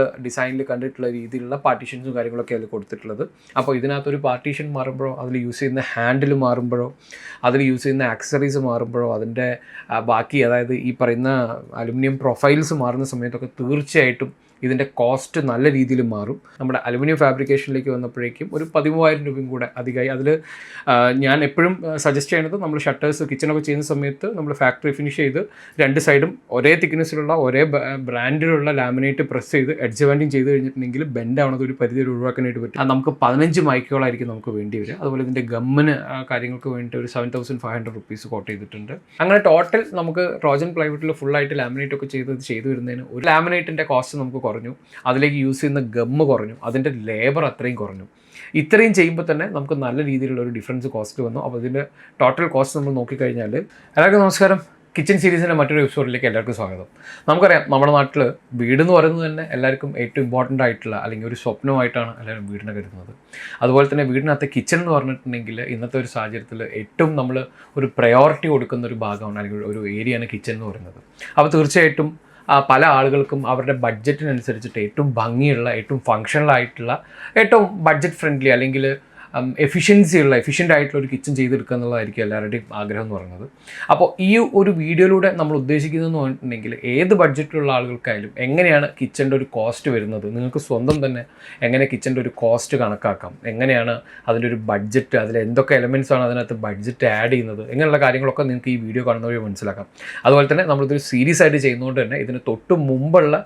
നിങ്ങൾ ഡിസൈനിൽ കണ്ടിട്ടുള്ള രീതിയിലുള്ള പാർട്ടീഷൻസും കാര്യങ്ങളൊക്കെ അതിൽ കൊടുത്തിട്ടുള്ളത്. അപ്പോൾ ഇതിനകത്തൊരു പാർട്ടീഷൻ മാറുമ്പോഴോ അതിൽ യൂസ് ചെയ്യുന്ന ഹാൻഡിൽ മാറുമ്പോഴോ അതിൽ യൂസ് ചെയ്യുന്ന ആക്സസറീസ് മാറുമ്പോഴോ അതിൻ്റെ ബാക്കി അതായത് ഈ പറയുന്ന അലുമിനിയം പ്രൊഫൈൽസ് മാറുന്ന സമയത്തൊക്കെ തീർച്ചയായിട്ടും ഇതിൻ്റെ കോസ്റ്റ് നല്ല രീതിയിൽ മാറും. നമ്മുടെ അലുമിനിയം ഫാബ്രിക്കേഷനിലേക്ക് വന്നപ്പോഴേക്കും ഒരു 13,000 രൂപയും കൂടെ അധികമായി. അതിൽ ഞാൻ എപ്പോഴും സജസ്റ്റ് ചെയ്യുന്നത് നമ്മൾ ഷട്ടേഴ്സ് കിച്ചണൊക്കെ ചെയ്യുന്ന സമയത്ത് നമ്മൾ ഫാക്ടറി ഫിനിഷ് ചെയ്ത് 2 സൈഡും ഒരേ തിക്നെസ്സിലുള്ള ഒരേ ബ്രാൻഡിലുള്ള ലാമിനേറ്റ് പ്രസ് ചെയ്ത് എഡ്ജ് ബാൻഡിങ് ചെയ്ത് കഴിഞ്ഞിട്ടുണ്ടെങ്കിൽ ബെൻഡ് ആവുന്നത് ഒരു പരിധി ഒഴിവാക്കാനായിട്ട് പറ്റും. നമുക്ക് 15 മൈക്കുകളായിരിക്കും നമുക്ക് വേണ്ടി വരിക. അതുപോലെ ഇതിൻ്റെ ഗമ്മിന് കാര്യങ്ങൾക്ക് വേണ്ടിയിട്ട് ഒരു 7,500 റുപ്പീസ് കോട്ട് ചെയ്തിട്ടുണ്ട്. അങ്ങനെ ടോട്ടൽ നമുക്ക് ട്രോജൻ പ്ലൈവുഡിൽ ഫുള്ളായിട്ട് ലാമിനേറ്റ് ഒക്കെ ചെയ്ത് വരുന്നതിന് ഒരു ലാമിനേറ്റിൻ്റെ കോസ്റ്റ് നമുക്ക് കുറഞ്ഞു, അതിലേക്ക് യൂസ് ചെയ്യുന്ന ഗമ്മ് കുറഞ്ഞു, അതിൻ്റെ ലേബർ അത്രയും കുറഞ്ഞു. ഇത്രയും ചെയ്യുമ്പോൾ തന്നെ നമുക്ക് നല്ല രീതിയിലുള്ള ഒരു ഡിഫറൻസ് കോസ്റ്റ് വന്നു. അപ്പോൾ ഇതിൻ്റെ ടോട്ടൽ കോസ്റ്റ് നമ്മൾ നോക്കിക്കഴിഞ്ഞാൽ, എല്ലാവർക്കും നമസ്കാരം. കിച്ചൺ സീരീസിൻ്റെ മറ്റൊരു എപ്പിസോഡിലേക്ക് എല്ലാവർക്കും സ്വാഗതം. നമുക്കറിയാം നമ്മുടെ നാട്ടിൽ വീടെന്ന് പറയുന്നത് തന്നെ എല്ലാവർക്കും ഏറ്റവും ഇമ്പോർട്ടൻ്റ് ആയിട്ടുള്ള അല്ലെങ്കിൽ ഒരു സ്വപ്നമായിട്ടാണ് എല്ലാവരും വീടിനെ കരുതുന്നത്. അതുപോലെ തന്നെ വീടിനകത്തെ കിച്ചൺ എന്ന് പറഞ്ഞിട്ടുണ്ടെങ്കിൽ ഇന്നത്തെ ഒരു സാഹചര്യത്തിൽ ഏറ്റവും നമ്മൾ ഒരു പ്രയോറിറ്റി കൊടുക്കുന്ന ഒരു ഭാഗമാണ് അല്ലെങ്കിൽ ഒരു ഏരിയയാണ് കിച്ചൺ എന്ന് പറയുന്നത്. അപ്പോൾ തീർച്ചയായിട്ടും പല ആളുകൾക്കും അവരുടെ ബഡ്ജറ്റിനനുസരിച്ചിട്ട് ഏറ്റവും ഭംഗിയുള്ള, ഏറ്റവും ഫങ്ഷണലായിട്ടുള്ള, ഏറ്റവും ബഡ്ജറ്റ് ഫ്രണ്ട്ലി അല്ലെങ്കിൽ എഫിഷ്യൻ്റ് ആയിട്ടുള്ള ഒരു കിച്ചൺ ചെയ്തെടുക്കുക എന്നുള്ളതായിരിക്കും എല്ലാവരുടെയും ആഗ്രഹം എന്ന് പറയുന്നത്. അപ്പോൾ ഈ ഒരു വീഡിയോയിലൂടെ നമ്മൾ ഉദ്ദേശിക്കുന്നതെന്ന് പറഞ്ഞിട്ടുണ്ടെങ്കിൽ ഏത് ബഡ്ജറ്റിലുള്ള ആളുകൾക്കായാലും എങ്ങനെയാണ് കിച്ചൻ്റെ ഒരു കോസ്റ്റ് വരുന്നത്, നിങ്ങൾക്ക് സ്വന്തം തന്നെ എങ്ങനെ കിച്ചൻ്റെ ഒരു കോസ്റ്റ് കണക്കാക്കാം, എങ്ങനെയാണ് അതിൻ്റെ ഒരു ബഡ്ജറ്റ്, അതിൽ എന്തൊക്കെ എലമെൻറ്റ്സ് ആണ് അതിനകത്ത് ബഡ്ജറ്റ് ആഡ് ചെയ്യുന്നത്, ഇങ്ങനെയുള്ള കാര്യങ്ങളൊക്കെ നിങ്ങൾക്ക് ഈ വീഡിയോ കാണുന്ന വഴി മനസ്സിലാക്കാം. അതുപോലെ തന്നെ നമ്മളിതൊരു സീരീസ് ആയിട്ട് ചെയ്യുന്നതുകൊണ്ട് തന്നെ ഇതിന് തൊട്ട് മുമ്പുള്ള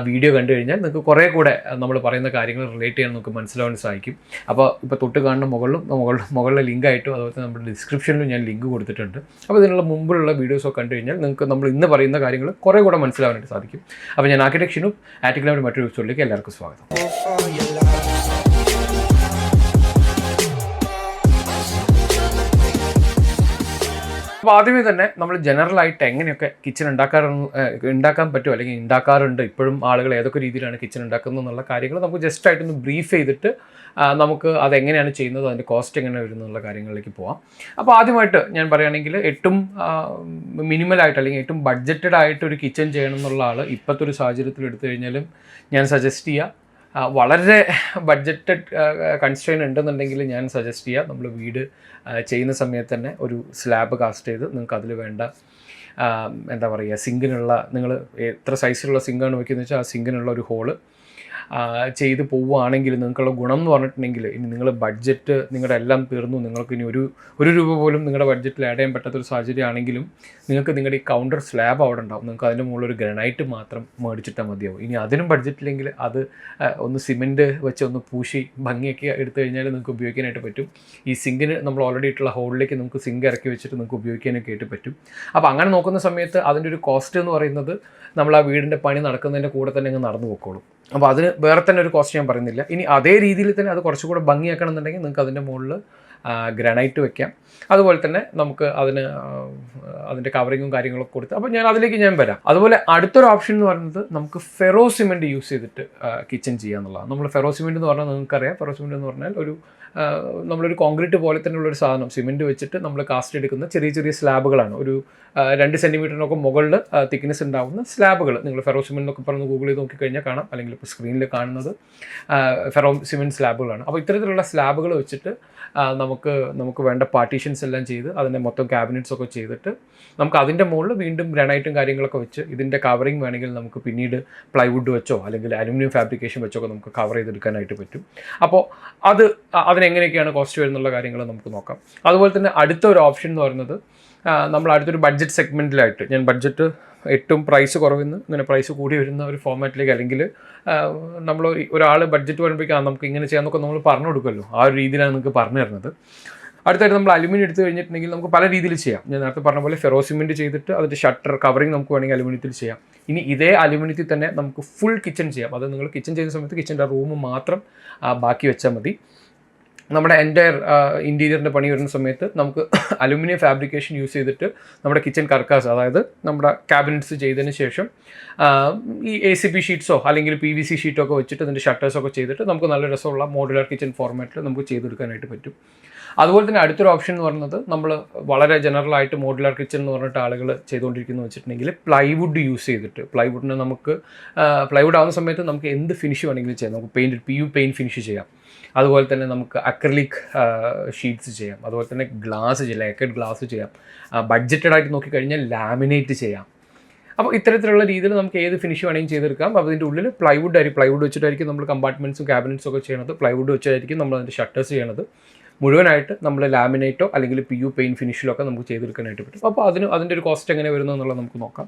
വീഡിയോ കണ്ടു കഴിഞ്ഞാൽ നിങ്ങൾക്ക് കുറേ കൂടെ നമ്മൾ പറയുന്ന കാര്യങ്ങൾ റിലേറ്റ് ചെയ്യാൻ നമുക്ക് മനസ്സിലാവാൻ സാധിക്കും. അപ്പോൾ ഇപ്പോൾ തൊട്ട് കാണുന്ന മുകളിലെ ലിങ്കായിട്ടും അതുപോലെ തന്നെ നമ്മുടെ ഡിസ്ക്രിപ്ഷനിലും ഞാൻ ലിങ്ക് കൊടുത്തിട്ടുണ്ട്. അപ്പോൾ ഇതിനുള്ള മുമ്പുള്ള വീഡിയോസൊക്കെ കണ്ടു കഴിഞ്ഞാൽ നിങ്ങൾക്ക് നമ്മൾ ഇന്ന് പറയുന്ന കാര്യങ്ങൾ കുറേ കൂടെ മനസ്സിലാവാനായിട്ട് സാധിക്കും. അപ്പോൾ ഞാൻ ആർക്കിടെക്ട് ഷിനു, ആറ്റിക്കലിൻ്റെ മറ്റൊരു എപ്പിസോഡിലേക്ക് എല്ലാവർക്കും സ്വാഗതം. അപ്പോൾ ആദ്യമേ തന്നെ നമ്മൾ ജനറലായിട്ട് എങ്ങനെയൊക്കെ കിച്ചൺ ഉണ്ടാക്കാൻ പറ്റും അല്ലെങ്കിൽ ഉണ്ടാക്കാറുണ്ട്, ഇപ്പോഴും ആളുകൾ ഏതൊക്കെ രീതിയിലാണ് കിച്ചൺ ഉണ്ടാക്കുന്നത് എന്നുള്ള കാര്യങ്ങൾ നമുക്ക് ജസ്റ്റ് ആയിട്ടൊന്ന് ബ്രീഫ് ചെയ്തിട്ട് നമുക്ക് അതെങ്ങനെയാണ് ചെയ്യുന്നത്, അതിൻ്റെ കോസ്റ്റ് എങ്ങനെ വരുന്നു എന്നുള്ള കാര്യങ്ങളിലേക്ക് പോകാം. അപ്പോൾ ആദ്യമായിട്ട് ഞാൻ പറയുകയാണെങ്കിൽ ഏറ്റവും മിനിമലായിട്ട് അല്ലെങ്കിൽ ഏറ്റവും ബഡ്ജറ്റഡ് ആയിട്ട് ഒരു കിച്ചൺ ചെയ്യണം എന്നുള്ള ആൾ ഇപ്പോഴത്തെ ഒരു സാഹചര്യത്തിൽ എടുത്തു കഴിഞ്ഞാലും ഞാൻ സജസ്റ്റ് ചെയ്യുക, വളരെ ബഡ്ജറ്റഡ് കൺസ്ട്രെയിൻ ഉണ്ടെന്നുണ്ടെങ്കിൽ ഞാൻ സജസ്റ്റ് ചെയ്യുക നമ്മൾ വീട് ചെയ്യുന്ന സമയത്ത് തന്നെ ഒരു സ്ലാബ് കാസ്റ്റ് ചെയ്ത് നിങ്ങൾക്ക് അതിൽ വേണ്ട എന്താ പറയുക സിങ്കിനുള്ള, നിങ്ങൾ എത്ര സൈസിലുള്ള സിങ്കാണ് വയ്ക്കുന്നത് വെച്ചാൽ ആ സിങ്കിനുള്ള ഒരു ഹോള് ചെയ്ത് പോവുകയാണെങ്കിൽ നിങ്ങൾക്കുള്ള ഗുണം എന്ന് പറഞ്ഞിട്ടുണ്ടെങ്കിൽ ഇനി നിങ്ങൾ ബഡ്ജറ്റ് നിങ്ങളുടെ എല്ലാം തീർന്നു, നിങ്ങൾക്ക് ഇനി ഒരു രൂപ പോലും നിങ്ങളുടെ ബഡ്ജറ്റിൽ ആഡ് ചെയ്യാൻ പറ്റാത്തൊരു സാഹചര്യമാണെങ്കിലും നിങ്ങൾക്ക് നിങ്ങളുടെ ഈ കൗണ്ടർ സ്ലാബ് അവിടെ ഉണ്ടാവും. നിങ്ങൾക്ക് അതിൻ്റെ മുകളിൽ ഒരു ഗ്രാനൈറ്റ് മാത്രം മേടിച്ചിട്ടാൽ മതിയാവും. ഇനി അതിനും ബഡ്ജറ്റില്ലെങ്കിൽ അത് ഒന്ന് സിമെൻറ്റ് വെച്ച് ഒന്ന് പൂശി ഭംഗിയൊക്കെ എടുത്തു കഴിഞ്ഞാൽ നിങ്ങൾക്ക് ഉപയോഗിക്കാനായിട്ട് പറ്റും. ഈ സിങ്കിന് നമ്മൾ ഓൾറെഡി ഇട്ടുള്ള ഹോളിലേക്ക് നമുക്ക് സിങ്ക് ഇറക്കി വെച്ചിട്ട് നിങ്ങൾക്ക് ഉപയോഗിക്കാനൊക്കെ ആയിട്ട് പറ്റും. അപ്പോൾ അങ്ങനെ നോക്കുന്ന സമയത്ത് അതിൻ്റെ ഒരു കോസ്റ്റ് എന്ന് പറയുന്നത് നമ്മൾ ആ വീടിൻ്റെ പണി നടക്കുന്നതിൻ്റെ കൂടെ തന്നെ അങ്ങ് നടന്നു പോയിക്കോളും. അപ്പോൾ അതിന് വേറെ തന്നെ ഒരു കോസ്റ്റ് ഞാൻ പറയുന്നില്ല. ഇനി അതേ രീതിയിൽ തന്നെ അത് കുറച്ചുകൂടെ ഭംഗിയാക്കണം എന്നുണ്ടെങ്കിൽ നിങ്ങൾക്ക് അതിൻ്റെ മുകളിൽ ഗ്രാനൈറ്റ് വെക്കാം. അതുപോലെ തന്നെ നമുക്ക് അതിൻ്റെ കവറിങ്ങും കാര്യങ്ങളൊക്കെ കൊടുത്ത്, അപ്പോൾ അതിലേക്ക് ഞാൻ വരാം. അതുപോലെ അടുത്തൊരു ഓപ്ഷൻ എന്ന് പറയുന്നത് നമുക്ക് ഫെറോ സിമെൻറ്റ് യൂസ് ചെയ്തിട്ട് കിച്ചൺ ചെയ്യുക എന്നുള്ളതാണ്. നമ്മൾ ഫെറോ സിമെൻറ്റ് എന്ന് പറഞ്ഞാൽ നിങ്ങൾക്കറിയാം, ഫെറോ സിമെൻറ്റ് എന്ന് പറഞ്ഞാൽ നമ്മളൊരു കോൺക്രീറ്റ് പോലെ തന്നെയുള്ളൊരു സാധനം, സിമെൻറ്റ് വെച്ചിട്ട് നമ്മൾ കാസ്റ്റ് എടുക്കുന്ന ചെറിയ ചെറിയ സ്ലാബുകളാണ്. ഒരു 2 സെൻറ്റിമീറ്ററിനൊക്കെ മുകളിൽ തിക്നെസ് ഉണ്ടാകുന്ന സ്ലാബുകൾ. നിങ്ങൾ ഫെറോ സിമെൻറ്റ് എന്നൊക്കെ പറഞ്ഞ് ഗൂഗിൾ ചെയ്ത് നോക്കിക്കഴിഞ്ഞാൽ കാണാം, അല്ലെങ്കിൽ ഇപ്പോൾ സ്ക്രീനിൽ കാണുന്നത് ഫെറോ സിമെൻറ്റ് സ്ലാബുകളാണ്. അപ്പോൾ ഇത്തരത്തിലുള്ള സ്ലാബുകൾ വെച്ചിട്ട് നമുക്ക് വേണ്ട പാർട്ടീഷൻസ് എല്ലാം ചെയ്ത് അതിൻ്റെ മൊത്തം ക്യാബിനറ്റ്സ് ഒക്കെ ചെയ്തിട്ട് നമുക്ക് അതിൻ്റെ മുകളിൽ വീണ്ടും ഗ്രാനൈറ്റും കാര്യങ്ങളൊക്കെ വെച്ച് ഇതിൻ്റെ കവറിങ് വേണമെങ്കിൽ നമുക്ക് പിന്നീട് പ്ലൈവുഡ് വെച്ചോ അല്ലെങ്കിൽ അലുമിനിയം ഫാബ്രിക്കേഷൻ വെച്ചൊക്കെ നമുക്ക് കവർ ചെയ്തെടുക്കാനായിട്ട് പറ്റും. അപ്പോൾ അതിനെങ്ങനെയൊക്കെയാണ് കോസ്റ്റ് വരുന്നുള്ള കാര്യങ്ങൾ നമുക്ക് നോക്കാം. അതുപോലെ തന്നെ അടുത്ത ഒരു ഓപ്ഷൻ എന്ന് പറയുന്നത് നമ്മൾ അടുത്തൊരു ബഡ്ജറ്റ് സെഗ്മെൻറ്റിലായിട്ട് ഞാൻ ബഡ്ജറ്റ് ഏറ്റവും പ്രൈസ് കുറവിന്ന് ഇങ്ങനെ പ്രൈസ് കൂടി വരുന്ന ഒരു ഫോർമാറ്റിലേക്ക്, അല്ലെങ്കിൽ നമ്മൾ ഒരാൾ ബഡ്ജറ്റ് വരുമ്പോഴേക്കും നമുക്ക് ഇങ്ങനെ ചെയ്യാമെന്നൊക്കെ നമ്മൾ പറഞ്ഞു കൊടുക്കുമല്ലോ, ആ ഒരു രീതിയിലാണ് നിങ്ങൾക്ക് പറഞ്ഞു തരുന്നത്. അടുത്തായിട്ട് നമ്മൾ അലുമിനിയം എടുത്തു കഴിഞ്ഞിട്ടുണ്ടെങ്കിൽ നമുക്ക് പല രീതിയിൽ ചെയ്യാം. ഞാൻ നേരത്തെ പറഞ്ഞ പോലെ ഫെറോ സിമെൻറ്റ് ചെയ്തിട്ട് അതിൻ്റെ ഷട്ടർ കവറിങ് നമുക്ക് വേണമെങ്കിൽ അലുമിനിയത്തിൽ ചെയ്യാം. ഇനി ഇതേ അലുമിനിയത്തിൽ തന്നെ നമുക്ക് ഫുൾ കിച്ചൺ ചെയ്യാം. അത് നിങ്ങൾ കിച്ചൺ ചെയ്യുന്ന സമയത്ത് കിച്ചൻ്റെ റൂം മാത്രം ബാക്കി വെച്ചാൽ മതി. നമ്മുടെ എൻ്റയർ ഇൻറ്റീരിയറിൻ്റെ പണി വരുന്ന സമയത്ത് നമുക്ക് അലുമിനിയം ഫാബ്രിക്കേഷൻ യൂസ് ചെയ്തിട്ട് നമ്മുടെ കിച്ചൺ കർക്കാസ്, അതായത് നമ്മുടെ ക്യാബിനറ്റ്സ് ചെയ്തതിന് ശേഷം ഈ ACP ഷീറ്റ്സോ അല്ലെങ്കിൽ PVC ഷീറ്റോ ഒക്കെ വെച്ചിട്ട് അതിൻ്റെ ഷട്ടേഴ്സൊക്കെ ചെയ്തിട്ട് നമുക്ക് നല്ല രസമുള്ള മോഡുലാർ കിച്ചൺ ഫോർമാറ്റിൽ നമുക്ക് ചെയ്തെടുക്കാനായിട്ട് പറ്റും. അതുപോലെ തന്നെ അടുത്തൊരു ഓപ്ഷൻ എന്ന് പറയുന്നത് നമ്മൾ വളരെ ജനറലായിട്ട് മോഡുലാർ കിച്ചൺ എന്ന് പറഞ്ഞിട്ട് ആളുകൾ ചെയ്തുകൊണ്ടിരിക്കുന്നു വെച്ചിട്ടുണ്ടെങ്കിൽ പ്ലൈവുഡ് യൂസ് ചെയ്തിട്ട് പ്ലൈവുഡിന് നമുക്ക് പ്ലൈവുഡ് ആവുന്ന സമയത്ത് നമുക്ക് എന്ത് ഫിനിഷ് വേണമെങ്കിലും ചെയ്യാം. നമുക്ക് പെയിൻറ്റ് ഫിനിഷ് ചെയ്യാം. അതുപോലെ തന്നെ നമുക്ക് അക്രലിക് ഷീറ്റ്സ് ചെയ്യാം. അതുപോലെ തന്നെ ഗ്ലാസ് ചെയ്യാം, ലേക്കഡ് ഗ്ലാസ് ചെയ്യാം. ബഡ്ജറ്റഡ് ആയിട്ട് നോക്കിക്കഴിഞ്ഞാൽ ലാമിനേറ്റ് ചെയ്യാം. അപ്പോൾ ഇത്തരത്തിലുള്ള രീതിയിൽ നമുക്ക് ഏത് ഫിനിഷ് വേണമെങ്കിലും ചെയ്തെടുക്കാം. അപ്പോൾ അതിൻ്റെ ഉള്ളിൽ പ്ലൈവുഡ് വെച്ചിട്ടായിരിക്കും നമ്മൾ കമ്പാർട്ട്മെൻറ്റ്സും ക്യാബിനറ്റ്സും ഒക്കെ ചെയ്യണത്. പ്ലൈവുഡ് വെച്ചായിരിക്കും നമ്മൾ അതിൻ്റെ ഷട്ടേഴ്സ് ചെയ്യണത്. മുഴുവനായിട്ട് നമ്മൾ ലാമിനേറ്റോ അല്ലെങ്കിൽ പെയിൻറ്റ് ഫിനിഷിലോ ഒക്കെ നമുക്ക് ചെയ്തെടുക്കാനായിട്ട് പറ്റും. അപ്പോൾ അതിൻ്റെ ഒരു കോസ്റ്റ് എങ്ങനെ വരുന്നു എന്നുള്ളത് നമുക്ക് നോക്കാം.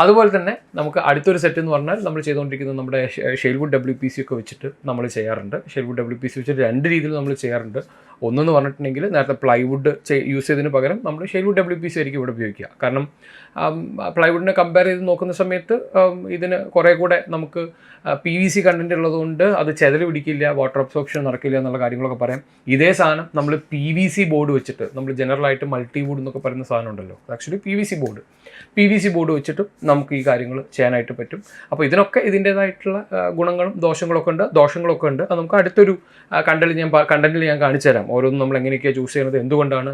അതുപോലെ തന്നെ നമുക്ക് അടുത്തൊരു സെറ്റ് എന്ന് പറഞ്ഞാൽ നമ്മൾ ചെയ്തുകൊണ്ടിരിക്കുന്നത് നമ്മുടെ ഷെയിൽവുഡ് WPC ഒക്കെ വെച്ചിട്ട് നമ്മൾ ചെയ്യാറുണ്ട്. ഷെയിൽവുഡ് WPC വെച്ചിട്ട് 2 രീതിയിൽ നമ്മൾ ചെയ്യാറുണ്ട്. ഒന്നെന്ന് പറഞ്ഞിട്ടുണ്ടെങ്കിൽ നേരത്തെ പ്ലൈവുഡ് യൂസ് ചെയ്തതിന് പകരം നമ്മൾ ഷെയിൽവുഡ് WPC ആയിരിക്കും ഇവിടെ ഉപയോഗിക്കുക. കാരണം പ്ലൈവുഡിനെ കമ്പയർ ചെയ്ത് നോക്കുന്ന സമയത്ത് ഇതിന് കുറേ കൂടെ നമുക്ക് PVC കണ്ടൻറ്റ് ഉള്ളതുകൊണ്ട് അത് ചെതല് പിടിക്കില്ല, വാട്ടർ അബ്സോർപ്ഷൻ നടക്കില്ല എന്നുള്ള കാര്യങ്ങളൊക്കെ പറയാം. ഇതേ സാധനം നമ്മൾ PVC ബോർഡ് വെച്ചിട്ട് നമ്മൾ ജനറലായിട്ട് മൾട്ടിവുഡ് എന്നൊക്കെ പറയുന്ന സാധനം ഉണ്ടല്ലോ, ആക്ച്വലി PVC ബോർഡ് വെച്ചിട്ട് നമുക്ക് ഈ കാര്യങ്ങൾ ചെയ്യാനായിട്ട് പറ്റും. അപ്പോൾ ഇതിനൊക്കെ ഇതിൻ്റേതായിട്ടുള്ള ഗുണങ്ങളും ദോഷങ്ങളൊക്കെ ഉണ്ട്. അത് നമുക്ക് അടുത്തൊരു കണ്ടന്റിൽ ഞാൻ കാണിച്ചു തരാം. ഓരോന്നും നമ്മൾ എങ്ങനെയൊക്കെയാണ് ചൂസ് ചെയ്യുന്നത്, എന്തുകൊണ്ടാണ്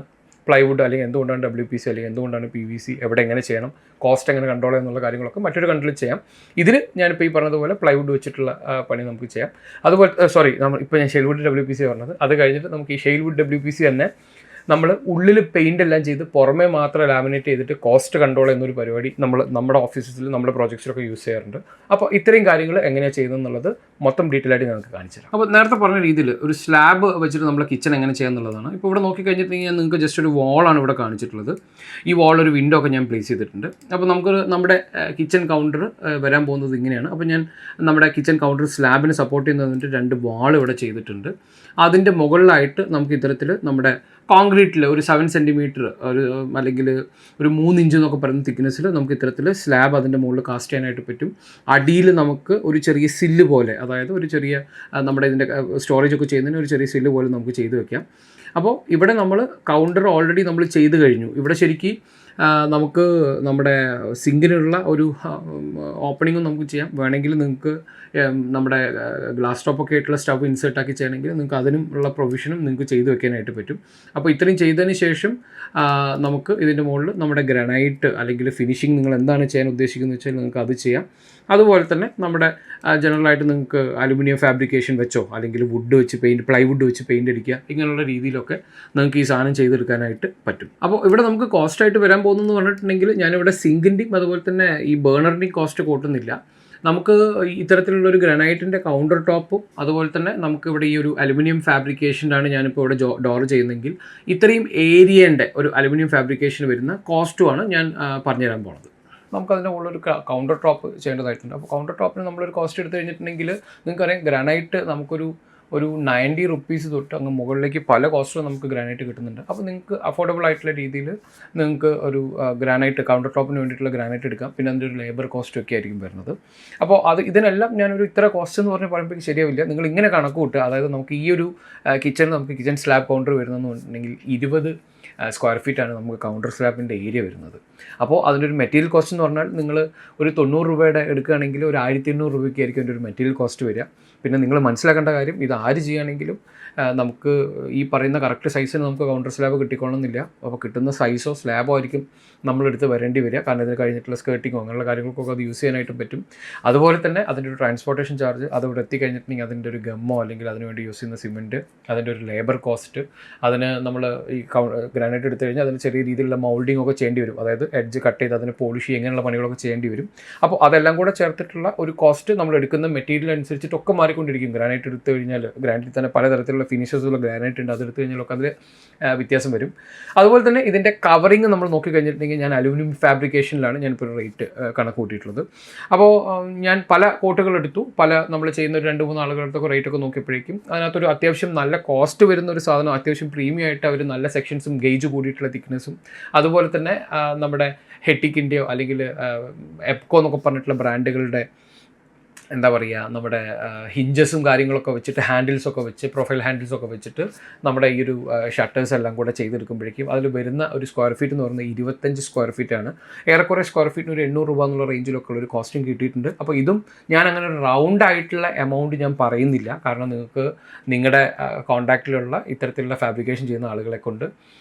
പ്ലൈവുഡ് അല്ലെങ്കിൽ എന്തുകൊണ്ടാണ് WPC അല്ലെങ്കിൽ എന്തുകൊണ്ടാണ് PVC, എവിടെ എങ്ങനെ ചെയ്യണം, കോസ്റ്റ് എങ്ങനെ കൺട്രോൾ ചെയ്യുന്നുള്ള കാര്യങ്ങളൊക്കെ മറ്റൊരു കണ്ടന്റിൽ ചെയ്യാം. ഇതിൽ ഞാനിപ്പോൾ ഈ പറഞ്ഞതുപോലെ പ്ലൈവുഡ് വെച്ചിട്ടുള്ള പണി നമുക്ക് ചെയ്യാം. അതുപോലെ ഇപ്പോൾ ഞാൻ ഷെയിൽവുഡ് WPC പറഞ്ഞത്. അത് കഴിഞ്ഞിട്ട് നമുക്ക് ഈ ഷെയിൽവുഡ് WPC തന്നെ നമ്മൾ ഉള്ളിൽ പെയിൻ്റ് എല്ലാം ചെയ്ത് പുറമേ മാത്രം ലാമിനേറ്റ് ചെയ്തിട്ട് കോസ്റ്റ് കൺട്രോൾ എന്നൊരു പരിപാടി നമ്മുടെ ഓഫീസിൽ നമ്മുടെ പ്രോജക്ട്സിലൊക്കെ യൂസ് ചെയ്യാറുണ്ട്. അപ്പോൾ ഇത്രയും കാര്യങ്ങൾ എങ്ങനെയാണ് ചെയ്യുന്നതെന്നുള്ളത് മൊത്തം ഡീറ്റെയിൽ ആയിട്ട് ഞങ്ങൾക്ക് കാണിച്ചു തരാം. അപ്പോൾ നേരത്തെ പറഞ്ഞ രീതിയിൽ ഒരു സ്ലാബ് വെച്ചിട്ട് നമ്മൾ കിച്ചൺ എങ്ങനെ ചെയ്യാന്നുള്ളതാണ്. ഇപ്പോൾ ഇവിടെ നോക്കിക്കഴിഞ്ഞിട്ടുണ്ടെങ്കിൽ നിങ്ങൾക്ക് ജസ്റ്റ് ഒരു വാളാണ് ഇവിടെ കാണിച്ചിട്ടുള്ളത്. ഈ വാൾ ഒരു വിൻഡോ ഒക്കെ ഞാൻ പ്ലേസ് ചെയ്തിട്ടുണ്ട്. അപ്പോൾ നമുക്ക് നമ്മുടെ കിച്ചൺ കൗണ്ടർ വരാൻ പോകുന്നത് ഇങ്ങനെയാണ്. അപ്പോൾ ഞാൻ നമ്മുടെ കിച്ചൺ കൗണ്ടർ സ്ലാബിന് സപ്പോർട്ട് ചെയ്യുന്നതിന് 2 വാൾ ഇവിടെ ചെയ്തിട്ടുണ്ട്. അതിൻ്റെ മുകളിലായിട്ട് നമുക്ക് ഇത്തരത്തിൽ നമ്മുടെ കോൺക്രീറ്റിൽ ഒരു 7 സെൻറ്റിമീറ്റർ അല്ലെങ്കിൽ ഒരു 3 ഇഞ്ച് എന്നൊക്കെ പറയുന്ന തിക്നെസ്സിൽ നമുക്ക് ഇത്തരത്തിൽ സ്ലാബ് അതിൻ്റെ മുകളിൽ കാസ്റ്റ് ചെയ്യാനായിട്ട് പറ്റും. അടിയിൽ നമുക്ക് ഒരു ചെറിയ സില്ല് പോലെ, അതായത് ഒരു ചെറിയ നമ്മുടെ ഇതിൻ്റെ സ്റ്റോറേജ് ഒക്കെ ചെയ്യുന്നതിന് ഒരു ചെറിയ സില്ല് പോലെ നമുക്ക് ചെയ്ത് വെക്കാം. അപ്പോൾ ഇവിടെ നമ്മൾ കൗണ്ടർ ഓൾറെഡി നമ്മൾ ചെയ്ത് കഴിഞ്ഞു. ഇവിടെ ശരിക്കും നമുക്ക് നമ്മുടെ സിങ്കിനുള്ള ഒരു ഓപ്പണിങ്ങും നമുക്ക് ചെയ്യാം. വേണമെങ്കിൽ നിങ്ങൾക്ക് നമ്മുടെ ഗ്ലാസ് ടോപ്പൊക്കെ ആയിട്ടുള്ള സ്റ്റവ് ഇൻസേർട്ട് ആക്കി ചെയ്യണമെങ്കിൽ നിങ്ങൾക്ക് അതിനും ഉള്ള പ്രൊവിഷനും നിങ്ങൾക്ക് ചെയ്ത് വെക്കാനായിട്ട് പറ്റും. അപ്പോൾ ഇത്രയും ചെയ്തതിന് ശേഷം നമുക്ക് ഇതിൻ്റെ മുകളിൽ നമ്മുടെ ഗ്രാനൈറ്റ് അല്ലെങ്കിൽ ഫിനിഷിങ് നിങ്ങൾ എന്താണ് ചെയ്യാൻ ഉദ്ദേശിക്കുന്നത് വെച്ചാൽ നിങ്ങൾക്ക് അത് ചെയ്യാം. അതുപോലെ തന്നെ നമ്മുടെ ജനറലായിട്ട് നിങ്ങൾക്ക് അലുമിനിയം ഫാബ്രിക്കേഷൻ വെച്ചോ അല്ലെങ്കിൽ വുഡ് വെച്ച് പ്ലൈവുഡ് വെച്ച് പെയിൻ്റ് അടിക്കുക, ഇങ്ങനെയുള്ള രീതിയിലൊക്കെ നിങ്ങൾക്ക് ഈ സാധനം ചെയ്തെടുക്കാനായിട്ട് പറ്റും. അപ്പോൾ ഇവിടെ നമുക്ക് കോസ്റ്റായിട്ട് വരാൻ പോകുന്നതെന്ന് പറഞ്ഞിട്ടുണ്ടെങ്കിൽ ഞാനിവിടെ സിങ്കിൻ്റെയും അതുപോലെ തന്നെ ഈ ബേണറിൻ്റെയും കോസ്റ്റ് കൂട്ടുന്നില്ല. നമുക്ക് ഇത്തരത്തിലുള്ളൊരു ഗ്രാനൈറ്റിൻ്റെ കൗണ്ടർ ടോപ്പും അതുപോലെ തന്നെ നമുക്ക് ഇവിടെ ഈ ഒരു അലുമിനിയം ഫാബ്രിക്കേഷനാണ് ഞാനിപ്പോൾ ഇവിടെ ഡോർ ചെയ്യുന്നതെങ്കിൽ ഇത്രയും ഏരിയൻ്റെ ഒരു അലുമിനിയം ഫാബ്രിക്കേഷൻ വരുന്ന കോസ്റ്റുമാണ് ഞാൻ പറഞ്ഞുതരാൻ പോകുന്നത്. നമുക്കതിൻ്റെ മുകളിലൊരു കൗണ്ടർ ടോപ്പ് ചെയ്യേണ്ടതായിട്ടുണ്ട്. അപ്പോൾ കൗണ്ടർ ടോപ്പിന് നമ്മളൊരു കോസ്റ്റ് എടുത്ത് കഴിഞ്ഞിട്ടുണ്ടെങ്കിൽ നിങ്ങൾക്കറിയാം ഗ്രാനൈറ്റ് നമുക്കൊരു 90 റുപ്പീസ് തൊട്ട് അങ്ങ് മുകളിലേക്ക് പല കോസ്റ്റും നമുക്ക് ഗ്രാനൈറ്റ് കിട്ടുന്നുണ്ട്. അപ്പോൾ നിങ്ങൾക്ക് അഫോർഡബിൾ ആയിട്ടുള്ള രീതിയിൽ നിങ്ങൾക്ക് ഒരു ഗ്രാനൈറ്റ് കൗണ്ടർ ടോപ്പിന് വേണ്ടിയിട്ടുള്ള ഗ്രാനൈറ്റ് എടുക്കാം. പിന്നെ അതിൻ്റെ ഒരു ലേബർ കോസ്റ്റ് ഒക്കെ ആയിരിക്കും വരുന്നത്. അപ്പോൾ ഇതിനെല്ലാം ഞാനൊരു ഇത്ര കോസ്റ്റ് എന്ന് പറഞ്ഞ് പറയുമ്പോഴേക്കും ശരിയാവില്ല. നിങ്ങൾ ഇങ്ങനെ കണക്ക് കൂട്ടുക. അതായത് നമുക്ക് ഈ ഒരു കിച്ചൺ സ്ലാബ് കൗണ്ടർ വരുന്നതെന്നുണ്ടെങ്കിൽ 20 സ്ക്വയർ ഫീറ്റാണ് നമുക്ക് കൗണ്ടർ സ്ലാബിൻ്റെ ഏരിയ വരുന്നത്. അപ്പോൾ അതിൻ്റെ ഒരു മെറ്റീരിയൽ കോസ്റ്റ് എന്ന് പറഞ്ഞാൽ നിങ്ങൾ ഒരു 90 രൂപയുടെ എടുക്കുകയാണെങ്കിൽ ഒരു 1800 രൂപയ്ക്ക് ആയിരിക്കും അതിൻ്റെ ഒരു മെറ്റീരിയൽ കോസ്റ്റ് വരിക. പിന്നെ നിങ്ങൾ മനസ്സിലാക്കേണ്ട കാര്യം, ഇത് ആര് ചെയ്യുകയാണെങ്കിലും നമുക്ക് ഈ പറയുന്ന കറക്റ്റ് സൈസിന് നമുക്ക് കൗണ്ടർ സ്ലാബ് കിട്ടിക്കൊള്ളുന്നില്ല. അപ്പോൾ കിട്ടുന്ന സൈസോ സ്ലാബോ ആയിരിക്കും നമ്മളെടുത്ത് വരേണ്ടി വരിക. കാരണം ഇതിന് കഴിഞ്ഞിട്ടുള്ള സ്കേർട്ടിങ്ങോ അങ്ങനെയുള്ള കാര്യങ്ങൾക്കൊക്കെ അത് യൂസ് ചെയ്യാനായിട്ടും പറ്റും. അതുപോലെ തന്നെ അതിൻ്റെ ഒരു ട്രാൻസ്പോർട്ടേഷൻ ചാർജ്, അതിവിടെ എത്തിക്കഴിഞ്ഞിട്ടുണ്ടെങ്കിൽ അതിൻ്റെ ഒരു ഗമ്മോ അല്ലെങ്കിൽ അതിനുവേണ്ടി യൂസ് ചെയ്യുന്ന സിമെൻറ്റ്, അതിൻ്റെ ഒരു ലേബർ കോസ്റ്റ്, അതിന് നമ്മൾ ഈ ഗ്രാനൈറ്റ് എടുത്തു കഴിഞ്ഞാൽ അതിന് ചെറിയ രീതിയിലുള്ള മൗൾഡിംഗ് ഒക്കെ ചെയ്യേണ്ടി വരും. അതായത് എഡ്ജ് കട്ട് ചെയ്ത് അതിന് പോളിഷ് ഇങ്ങനെയുള്ള പണികളൊക്കെ ചെയ്യേണ്ടി വരും. അപ്പോൾ അതെല്ലാം കൂടെ ചേർത്തിട്ടുള്ള ഒരു കോസ്റ്റ് നമ്മൾ എടുക്കുന്ന മെറ്റീരിയൽ അനുസരിച്ചിട്ടൊക്കെ മാറിക്കൊണ്ടിരിക്കും. ഗ്രാനൈറ്റ് എടുത്തു കഴിഞ്ഞാൽ ഗ്രാനൈറ്റിൽ തന്നെ പലതരത്തിലുള്ള ഫിനിഷസുള്ള ഗ്രാനൈറ്റ് ഉണ്ട്. അതെടുത്ത് കഴിഞ്ഞാലൊക്കെ അതിൽ വ്യത്യാസം വരും. അതുപോലെ തന്നെ ഇതിൻ്റെ കവറിങ് നമ്മൾ നോക്കിക്കഴിഞ്ഞിട്ടുണ്ടെങ്കിൽ ഞാൻ അലുമിനിയം ഫാബ്രിക്കേഷനിലാണ് ഞാനിപ്പോൾ ഒരു റേറ്റ് കണക്ക് കൂട്ടിയിട്ടുള്ളത്. അപ്പോൾ ഞാൻ പല കോട്ടുകൾ എടുത്തു. നമ്മൾ ചെയ്യുന്ന ഒരു 2-3 ആളുകളുടെ റേറ്റൊക്കെ നോക്കിയപ്പോഴേക്കും അതിനകത്തൊരു അത്യാവശ്യം നല്ല കോസ്റ്റ് വരുന്ന ഒരു സാധനം, അത്യാവശ്യം പ്രീമിയം ആയിട്ട് അവർ നല്ല സെക്ഷൻസും ഗേജ് കൂടിയിട്ടുള്ള തിക്നെസ്സും അതുപോലെ തന്നെ നമ്മുടെ ഹെറ്റിക്കിൻ്റെയോ അല്ലെങ്കിൽ എപ്കോ എന്നൊക്കെ പറഞ്ഞിട്ടുള്ള ബ്രാൻഡുകളുടെ എന്താ പറയുക, നമ്മുടെ ഹിഞ്ചസും കാര്യങ്ങളൊക്കെ വെച്ചിട്ട് ഹാൻഡിൽസൊക്കെ വെച്ച് പ്രൊഫൈൽ ഹാൻഡിൽസൊക്കെ വെച്ചിട്ട് നമ്മുടെ ഈ ഒരു ഷട്ടേഴ്സ് എല്ലാം കൂടെ ചെയ്തെടുക്കുമ്പോഴേക്കും അതിൽ വരുന്ന ഒരു സ്ക്വയർ ഫീറ്റ് എന്ന് പറയുന്നത് 25 സ്ക്വയർ ഫീറ്റാണ്. ഏറെക്കുറെ സ്ക്വയർ ഫീറ്റിന് ഒരു 800 രൂപ എന്നുള്ള റേഞ്ചിലൊക്കെ ഉള്ളൊരു കോസ്റ്റും കിട്ടിയിട്ടുണ്ട്. അപ്പോൾ ഇതും ഞാൻ അങ്ങനെ ഒരു റൗണ്ട് ആയിട്ടുള്ള എമൗണ്ട് ഞാൻ പറയുന്നില്ല, കാരണം നിങ്ങൾക്ക് നിങ്ങളുടെ കോൺടാക്റ്റിലുള്ള ഇത്തരത്തിലുള്ള ഫാബ്രിക്കേഷൻ ചെയ്യുന്ന ആളുകളെ കൊണ്ട്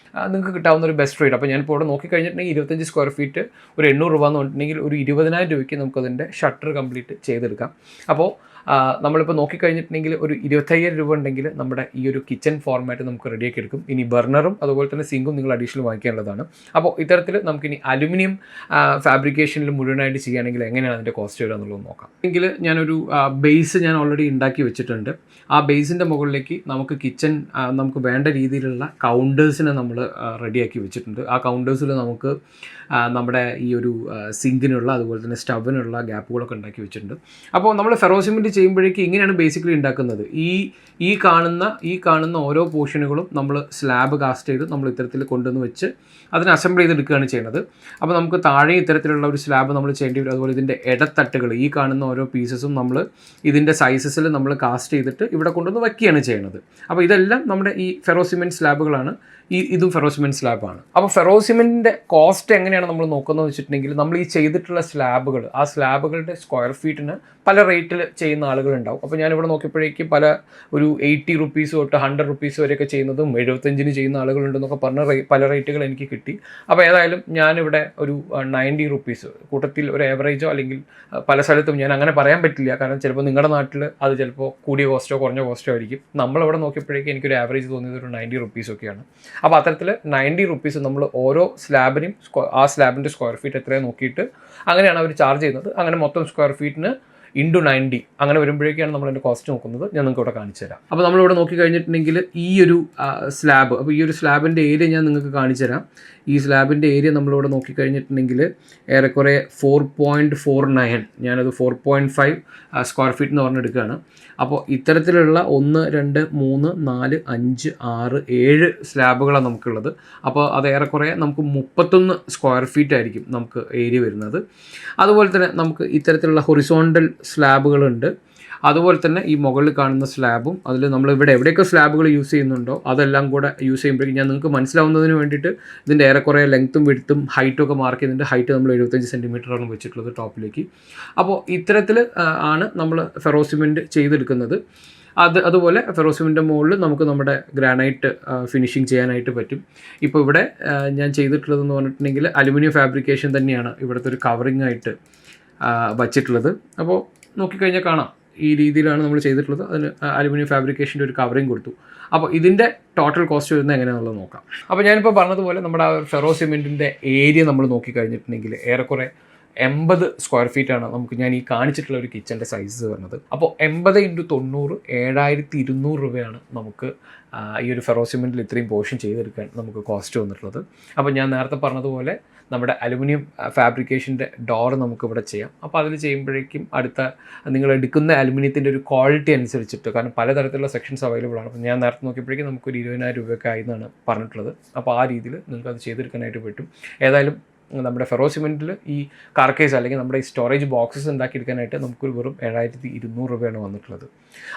നിങ്ങൾക്ക് കിട്ടാവുന്ന ഒരു ബെസ്റ്റ് റേറ്റ്. അപ്പോൾ ഞാനിപ്പോൾ ഇവിടെ നോക്കിക്കഴിഞ്ഞിട്ടുണ്ടെങ്കിൽ 25 സ്ക്വയർ ഫീറ്റ് ഒരു 800 രൂപ എന്ന് പറഞ്ഞിട്ടുണ്ടെങ്കിൽ ഒരു 20,000 രൂപയ്ക്ക് നമുക്കതിൻ്റെ ഷട്ടർ കംപ്ലീറ്റ് ചെയ്തെടുക്കാം. അപ്പോൾ നമ്മളിപ്പോൾ നോക്കിക്കഴിഞ്ഞിട്ടുണ്ടെങ്കിൽ ഒരു 25,000 രൂപ ഉണ്ടെങ്കിൽ നമ്മുടെ ഈ ഒരു കിച്ചൺ ഫോർമാറ്റ് നമുക്ക് റെഡിയാക്കി എടുക്കും. ഇനി ബർണറും അതുപോലെ തന്നെ സിങ്കും നിങ്ങൾ അഡീഷണൽ വാങ്ങിക്കാനുള്ളതാണ്. അപ്പോൾ ഇത്തരത്തിൽ നമുക്കിനി അലുമിനിയം ഫാബ്രിക്കേഷനിൽ മുഴുവനായിട്ട് ചെയ്യുകയാണെങ്കിൽ എങ്ങനെയാണ് അതിൻ്റെ കോസ്റ്റ് വരിക എന്നുള്ളത് നോക്കാം. എങ്കിൽ ഞാനൊരു ബേസ് ഞാൻ ഓൾറെഡി ഉണ്ടാക്കി വെച്ചിട്ടുണ്ട്. ആ ബേസിൻ്റെ മുകളിലേക്ക് നമുക്ക് കിച്ചൺ നമുക്ക് വേണ്ട രീതിയിലുള്ള കൗണ്ടേഴ്സിനെ നമ്മൾ റെഡിയാക്കി വെച്ചിട്ടുണ്ട്. ആ കൗണ്ടേഴ്സിൽ നമുക്ക് നമ്മുടെ ഈ ഒരു സിങ്കിനുള്ള അതുപോലെ തന്നെ സ്റ്റവിനുള്ള ഗ്യാപ്പുകളൊക്കെ ഉണ്ടാക്കി വെച്ചിട്ടുണ്ട്. അപ്പോൾ നമ്മൾ ഫെറോസിമെൻറ്റ് ചെയ്യുമ്പോഴേക്കും ഇങ്ങനെയാണ് ബേസിക്കലി ഉണ്ടാക്കുന്നത്. ഈ കാണുന്ന ഓരോ പോർഷനുകളും നമ്മൾ സ്ലാബ് കാസ്റ്റ് ചെയ്ത് നമ്മൾ ഇത്തരത്തിൽ കൊണ്ടുവന്ന് വെച്ച് അതിനെ അസംബിൾ ചെയ്തെടുക്കുകയാണ് ചെയ്യുന്നത്. അപ്പോൾ നമുക്ക് താഴെ ഇത്തരത്തിലുള്ള ഒരു സ്ലാബ് നമ്മൾ ചെയ്യേണ്ടി വരും. അതുപോലെ ഇതിൻ്റെ ഇടത്തട്ടുകൾ, ഈ കാണുന്ന ഓരോ പീസസും നമ്മൾ ഇതിൻ്റെ സൈസസിൽ നമ്മൾ കാസ്റ്റ് ചെയ്തിട്ട് ഇവിടെ കൊണ്ടുവന്ന് വയ്ക്കുകയാണ് ചെയ്യുന്നത്. അപ്പോൾ ഇതെല്ലാം നമ്മുടെ ഈ ഫെറോസിമെൻറ്റ് സ്ലാബുകളാണ്. ഇതും ഫെറോസിമെൻറ്റ് സ്ലാബാണ്. അപ്പോൾ ഫെറോസിമെൻറ്റിൻ്റെ കോസ്റ്റ് എങ്ങനെയാണ് നമ്മൾ നോക്കുന്നത് വെച്ചിട്ടുണ്ടെങ്കിൽ, നമ്മൾ ഈ ചെയ്തിട്ടുള്ള സ്ലാബുകൾ, ആ സ്ലാബുകളുടെ സ്ക്വയർ ഫീറ്റിന് പല റേറ്റിൽ ചെയ്യുന്ന ആളുകളുണ്ടാവും. അപ്പോൾ ഞാനിവിടെ നോക്കിയപ്പോഴേക്കും ഒരു 80 റുപ്പീസ് തൊട്ട് 100 റുപ്പീസ് വരെയൊക്കെ ചെയ്യുന്നതും 75 ചെയ്യുന്ന ആളുകളുണ്ടെന്നൊക്കെ പറഞ്ഞ പല റേറ്റുകൾ എനിക്ക് കിട്ടി. അപ്പോൾ ഏതായാലും ഞാനിവിടെ ഒരു 90 റുപ്പീസ് കൂട്ടത്തിൽ ഒരു ആവറേജോ, അല്ലെങ്കിൽ പല സ്ഥലത്തും ഞാൻ അങ്ങനെ പറയാൻ പറ്റില്ല, കാരണം ചിലപ്പോൾ നിങ്ങളുടെ നാട്ടിൽ അത് ചിലപ്പോൾ കൂടിയ കോസ്റ്റോ കുറഞ്ഞ കോസ്റ്റോ ആയിരിക്കും. നമ്മളിവിടെ നോക്കിയപ്പോഴേക്കും എനിക്കൊരു ആവറേജ് തോന്നിയത് ഒരു 90 റുപ്പീസൊക്കെയാണ്. അപ്പോൾ അത്തരത്തിൽ 90 റുപ്പീസ് നമ്മൾ ഓരോ സ്ലാബിനും ആ സ്ലാബിൻ്റെ സ്ക്വയർ ഫീറ്റ് എത്രയാണ് നോക്കിയിട്ട് അങ്ങനെയാണ് അവർ ചാർജ് ചെയ്യുന്നത്. അങ്ങനെ മൊത്തം സ്ക്വയർ ഫീറ്റിന് ഇൻറ്റു 90 അങ്ങനെ വരുമ്പോഴേക്കാണ് നമ്മൾ അതിൻ്റെ കോസ്റ്റ് നോക്കുന്നത്. ഞാൻ നിങ്ങൾക്ക് ഇവിടെ കാണിച്ചു തരാം. അപ്പോൾ നമ്മളിവിടെ നോക്കിക്കഴിഞ്ഞിട്ടുണ്ടെങ്കിൽ ഈ ഒരു സ്ലാബ്, അപ്പോൾ ഈ ഒരു സ്ലാബിൻ്റെ ഏരിയ ഞാൻ നിങ്ങൾക്ക് കാണിച്ചു തരാം. ഈ സ്ലാബിൻ്റെ ഏരിയ നമ്മളിവിടെ നോക്കിക്കഴിഞ്ഞിട്ടുണ്ടെങ്കിൽ ഏറെക്കുറെ 4.49, ഞാനത് 4.5 സ്ക്വയർ ഫീറ്റ് എന്ന് പറഞ്ഞെടുക്കുകയാണ്. അപ്പോൾ ഇത്തരത്തിലുള്ള 1, 2, 3, 4, 5, 6, 7 സ്ലാബുകളാണ് നമുക്കുള്ളത്. അപ്പോൾ അത് ഏറെക്കുറെ നമുക്ക് 31 സ്ക്വയർ ഫീറ്റ് ആയിരിക്കും നമുക്ക് ഏരിയ വരുന്നത്. അതുപോലെ തന്നെ നമുക്ക് ഇത്തരത്തിലുള്ള ഹൊറിസോണ്ടൽ സ്ലാബുകളുണ്ട്. അതുപോലെ തന്നെ ഈ മുകളിൽ കാണുന്ന സ്ലാബും, അതിൽ നമ്മൾ ഇവിടെ എവിടെയൊക്കെ സ്ലാബുകൾ യൂസ് ചെയ്യുന്നുണ്ടോ അതെല്ലാം കൂടെ യൂസ് ചെയ്യുമ്പോഴേക്കും ഞാൻ നിങ്ങൾക്ക് മനസ്സിലാവുന്നതിന് വേണ്ടിയിട്ട് ഇതിൻ്റെ ഏറെക്കുറെ ലെങ്ത്തും വിഡ്ത്തും ഹൈറ്റും ഒക്കെ മാർക്ക് ചെയ്തിട്ടുണ്ട്. ഹൈറ്റ് നമ്മൾ 75 സെൻറ്റിമീറ്ററാണ് വെച്ചിട്ടുള്ളത് ടോപ്പിലേക്ക്. അപ്പോൾ ഇത്തരത്തിൽ ആണ് നമ്മൾ ഫെറോസിമെൻറ്റ് ചെയ്തെടുക്കുന്നത്. അതുപോലെ ഫെറോസിമെൻറ്റിൻ്റെ മുകളിൽ നമുക്ക് നമ്മുടെ ഗ്രാനൈറ്റ് ഫിനിഷിങ് ചെയ്യാനായിട്ട് പറ്റും. ഇപ്പോൾ ഇവിടെ ഞാൻ ചെയ്തിട്ടുള്ളതെന്ന് പറഞ്ഞിട്ടുണ്ടെങ്കിൽ അലുമിനിയം ഫാബ്രിക്കേഷൻ തന്നെയാണ് ഇവിടുത്തെ ഒരു കവറിങ് ആയിട്ട് വച്ചിട്ടുള്ളത്. അപ്പോൾ നോക്കിക്കഴിഞ്ഞാൽ കാണാം ഈ രീതിയിലാണ് നമ്മൾ ചെയ്തിട്ടുള്ളത്. അതിന് അലുമിനിയം ഫാബ്രിക്കേഷൻ്റെ ഒരു കവറിങ് കൊടുത്തു. അപ്പോൾ ഇതിൻ്റെ ടോട്ടൽ കോസ്റ്റ് വരുന്നത് എങ്ങനെയാണെന്നുള്ളത് നോക്കാം. അപ്പോൾ ഞാനിപ്പോൾ പറഞ്ഞതുപോലെ നമ്മുടെ ഫെറോ സിമെൻറ്റിൻ്റെ ഏരിയ നമ്മൾ നോക്കിക്കഴിഞ്ഞിട്ടുണ്ടെങ്കിൽ ഏറെക്കുറെ 80 സ്ക്വയർ ഫീറ്റാണ് നമുക്ക് ഞാൻ ഈ കാണിച്ചിട്ടുള്ള ഒരു കിച്ചൻ്റെ സൈസ് വരുന്നത്. അപ്പോൾ 80 × 90 7,200 രൂപയാണ് നമുക്ക് ഈ ഒരു ഫെറോ സിമെൻറ്റിൽ ഇത്രയും പോർഷൻ ചെയ്തെടുക്കാൻ നമുക്ക് കോസ്റ്റ് വന്നിട്ടുള്ളത്. അപ്പോൾ ഞാൻ നേരത്തെ പറഞ്ഞതുപോലെ നമ്മുടെ അലുമിനിയം ഫാബ്രിക്കേഷൻ്റെ ഡോറ് നമുക്കിവിടെ ചെയ്യാം. അപ്പോൾ അതിൽ ചെയ്യുമ്പോഴേക്കും നിങ്ങൾ എടുക്കുന്ന അലുമിനിയത്തിൻ്റെ ഒരു ക്വാളിറ്റി അനുസരിച്ചിട്ട്, കാരണം പലതരത്തിലുള്ള സെക്ഷൻസ് അവൈലബിൾ ആണ്. അപ്പോൾ ഞാൻ നേരത്തെ നോക്കിയപ്പോഴേക്കും നമുക്കൊരു 20,000 രൂപയൊക്കെ ആയി എന്നാണ് പറഞ്ഞിട്ടുള്ളത്. അപ്പോൾ ആ രീതിയിൽ നിങ്ങൾക്ക് അത് ചെയ്തെടുക്കാനായിട്ട് പറ്റും. ഏതായാലും നമ്മുടെ ഫെറോ സിമെൻറ്റിൽ ഈ കാർക്കേസ് അല്ലെങ്കിൽ നമ്മുടെ ഈ സ്റ്റോറേജ് ബോക്സസ് ഉണ്ടാക്കിയെടുക്കാനായിട്ട് നമുക്കൊരു വെറും 7,200 രൂപയാണ് വന്നിട്ടുള്ളത്.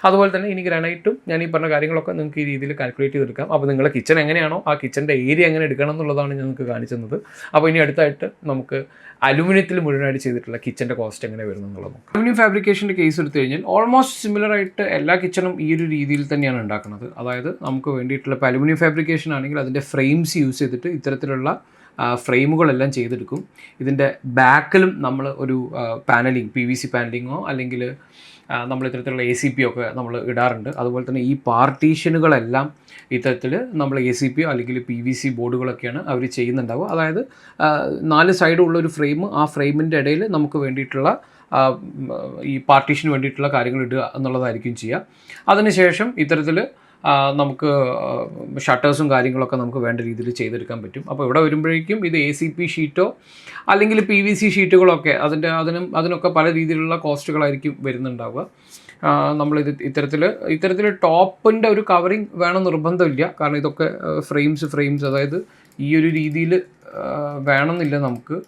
അതുപോലെ തന്നെ ഇനി ഗ്രാനൈറ്റും ഞാൻ ഈ പറഞ്ഞ കാര്യങ്ങളൊക്കെ നിങ്ങൾക്ക് ഈ രീതിയിൽ കാൽക്കുലേറ്റ് ചെയ്തെടുക്കാം. അപ്പോൾ നിങ്ങളുടെ കിച്ചൺ എങ്ങനെയാണോ ആ കിച്ചൻ്റെ ഏരിയ എങ്ങനെ എടുക്കണം എന്നുള്ളതാണ് ഞാൻ നിങ്ങൾക്ക് കാണിച്ചു തന്നത്. അപ്പോൾ ഇനി അടുത്തായിട്ട് നമുക്ക് അലുമിനിയത്തിൽ മുഴുവനായിട്ട് ചെയ്തിട്ടുള്ള കിച്ചൻ്റെ കോസ്റ്റ് എങ്ങനെ വരുന്നത് എന്നുള്ളത് നോക്കാം. അലുമിനിയം ഫാബ്രിക്കേഷൻ്റെ കേസ് എടുത്തു കഴിഞ്ഞാൽ ഓൾമോസ്റ്റ് സിമിലർ ആയിട്ട് എല്ലാ കിച്ചണും ഈ ഒരു രീതിയിൽ തന്നെയാണ് ഉണ്ടാക്കുന്നത്. അതായത് നമുക്ക് വേണ്ടിയിട്ടുള്ള ഇപ്പോൾ അലുമിനിയം ഫാബ്രിക്കേഷൻ ആണെങ്കിൽ അതിൻ്റെ ഫ്രെയിംസ് യൂസ് ചെയ്തിട്ട് ഇത്തരത്തിലുള്ള ഫ്രെയിമുകളെല്ലാം ചെയ്തെടുക്കും. ഇതിൻ്റെ ബാക്കിലും നമ്മൾ ഒരു പാനലിങ് PVC പാനലിങ്ങോ അല്ലെങ്കിൽ നമ്മൾ ഇത്തരത്തിലുള്ള ACP ഒക്കെ നമ്മൾ ഇടാറുണ്ട്. അതുപോലെ തന്നെ ഈ പാർട്ടീഷനുകളെല്ലാം ഇത്തരത്തിൽ നമ്മൾ ACP അല്ലെങ്കിൽ PVC ബോർഡുകളൊക്കെയാണ് അവർ ചെയ്യുന്നുണ്ടാവുക. അതായത് 4 സൈഡുള്ളൊരു ഫ്രെയിം, ആ ഫ്രെയിമിൻ്റെ ഇടയിൽ നമുക്ക് വേണ്ടിയിട്ടുള്ള ഈ പാർട്ടീഷന് വേണ്ടിയിട്ടുള്ള കാര്യങ്ങൾ ഇടുക എന്നുള്ളതായിരിക്കും ചെയ്യുക. അതിനുശേഷം ഇത്തരത്തിൽ നമുക്ക് ഷട്ടേഴ്സും കാര്യങ്ങളൊക്കെ നമുക്ക് വേണ്ട രീതിയിൽ ചെയ്തെടുക്കാൻ പറ്റും. അപ്പോൾ ഇവിടെ വരുമ്പോഴേക്കും ഇത് ACP ഷീറ്റോ അല്ലെങ്കിൽ PVC ഷീറ്റുകളൊക്കെ അതിനൊക്കെ പല രീതിയിലുള്ള കോസ്റ്റുകളായിരിക്കും വരുന്നുണ്ടാവുക. നമ്മളിത് ഇത്തരത്തിൽ ടോപ്പിൻ്റെ ഒരു കവറിങ് വേണം നിർബന്ധമില്ല. കാരണം ഇതൊക്കെ ഫ്രെയിംസ് അതായത് ഈ ഒരു രീതിയിൽ വേണമെന്നില്ല. നമുക്ക്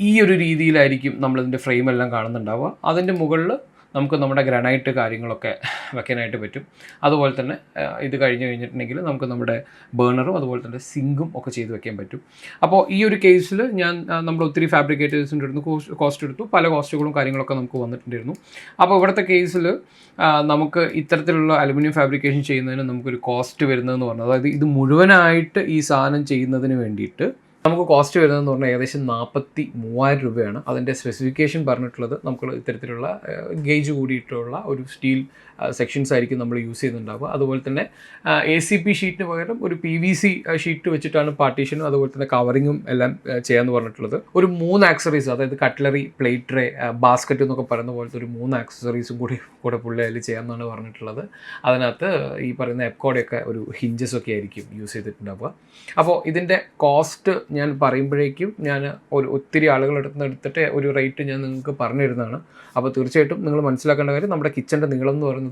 ഈ ഒരു രീതിയിലായിരിക്കും നമ്മളിതിൻ്റെ ഫ്രെയിമെല്ലാം കാണുന്നുണ്ടാവുക. അതിൻ്റെ മുകളിൽ നമുക്ക് നമ്മുടെ ഗ്രാനൈറ്റ് കാര്യങ്ങളൊക്കെ വെക്കാനായിട്ട് പറ്റും. അതുപോലെ തന്നെ ഇത് കഴിഞ്ഞിട്ടുണ്ടെങ്കിൽ നമുക്ക് നമ്മുടെ ബേണറും അതുപോലെ തന്നെ സിങ്കും ഒക്കെ ചെയ്ത് വെക്കാൻ പറ്റും. അപ്പോൾ ഈ ഒരു കേസിൽ നമ്മൾ ഒത്തിരി ഫാബ്രിക്കേറ്റേഴ്സിൻ്റെ അടുത്ത് കോസ്റ്റ് എടുത്തു, പല കോസ്റ്റുകളും കാര്യങ്ങളൊക്കെ നമുക്ക് വന്നിട്ടുണ്ടായിരുന്നു. അപ്പോൾ ഇവിടുത്തെ കേസിൽ നമുക്ക് ഇത്തരത്തിലുള്ള അലുമിനിയം ഫാബ്രിക്കേഷൻ ചെയ്യുന്നതിന് നമുക്കൊരു കോസ്റ്റ് വരുന്നതെന്ന് പറഞ്ഞാൽ, അതായത് ഇത് മുഴുവനായിട്ട് ഈ സാധനം ചെയ്യുന്നതിന് വേണ്ടിയിട്ട് നമുക്ക് കോസ്റ്റ് വരുന്നതെന്ന് പറഞ്ഞാൽ ഏകദേശം 43,000 രൂപയാണ്. അതിൻ്റെ സ്പെസിഫിക്കേഷൻ പറഞ്ഞിട്ടുള്ളത് നമുക്ക് ഇത്തരത്തിലുള്ള ഗേജ് കൂടിയിട്ടുള്ള ഒരു സ്റ്റീൽ സെക്ഷൻസ് ആയിരിക്കും നമ്മൾ യൂസ് ചെയ്യുന്നുണ്ടാവുക. അതുപോലെ തന്നെ ACP ഷീറ്റിന് പകരം ഒരു PVC ഷീറ്റ് വെച്ചിട്ടാണ് പാർട്ടീഷനും അതുപോലെ തന്നെ കവറിങ്ങും എല്ലാം ചെയ്യാമെന്ന് പറഞ്ഞിട്ടുള്ളത്. ഒരു 3 ആക്സറീസ്, അതായത് കട്ട്ലറി, പ്ലേറ്റ് ട്രേ, ബാസ്ക്കറ്റ് എന്നൊക്കെ പറയുന്ന പോലത്തെ ഒരു 3 ആക്സസറീസും കൂടെ പുള്ളി അതിൽ ചെയ്യാമെന്നാണ് പറഞ്ഞിട്ടുള്ളത്. അതിനകത്ത് ഈ പറയുന്ന എപ്കോഡൊക്കെ ഒരു ഹിഞ്ചസൊക്കെ ആയിരിക്കും യൂസ് ചെയ്തിട്ടുണ്ടാവുക. അപ്പോൾ ഇതിൻ്റെ കോസ്റ്റ് ഞാൻ പറയുമ്പോഴേക്കും ഞാൻ ഒത്തിരി ആളുകളെടുത്തിട്ട് ഒരു റേറ്റ് ഞാൻ നിങ്ങൾക്ക് പറഞ്ഞു തരുന്നതാണ്. അപ്പോൾ തീർച്ചയായിട്ടും നിങ്ങൾ മനസ്സിലാക്കേണ്ട കാര്യം, നമ്മുടെ കിച്ചൻ്റെ നീളം എന്ന് പറയുന്നത്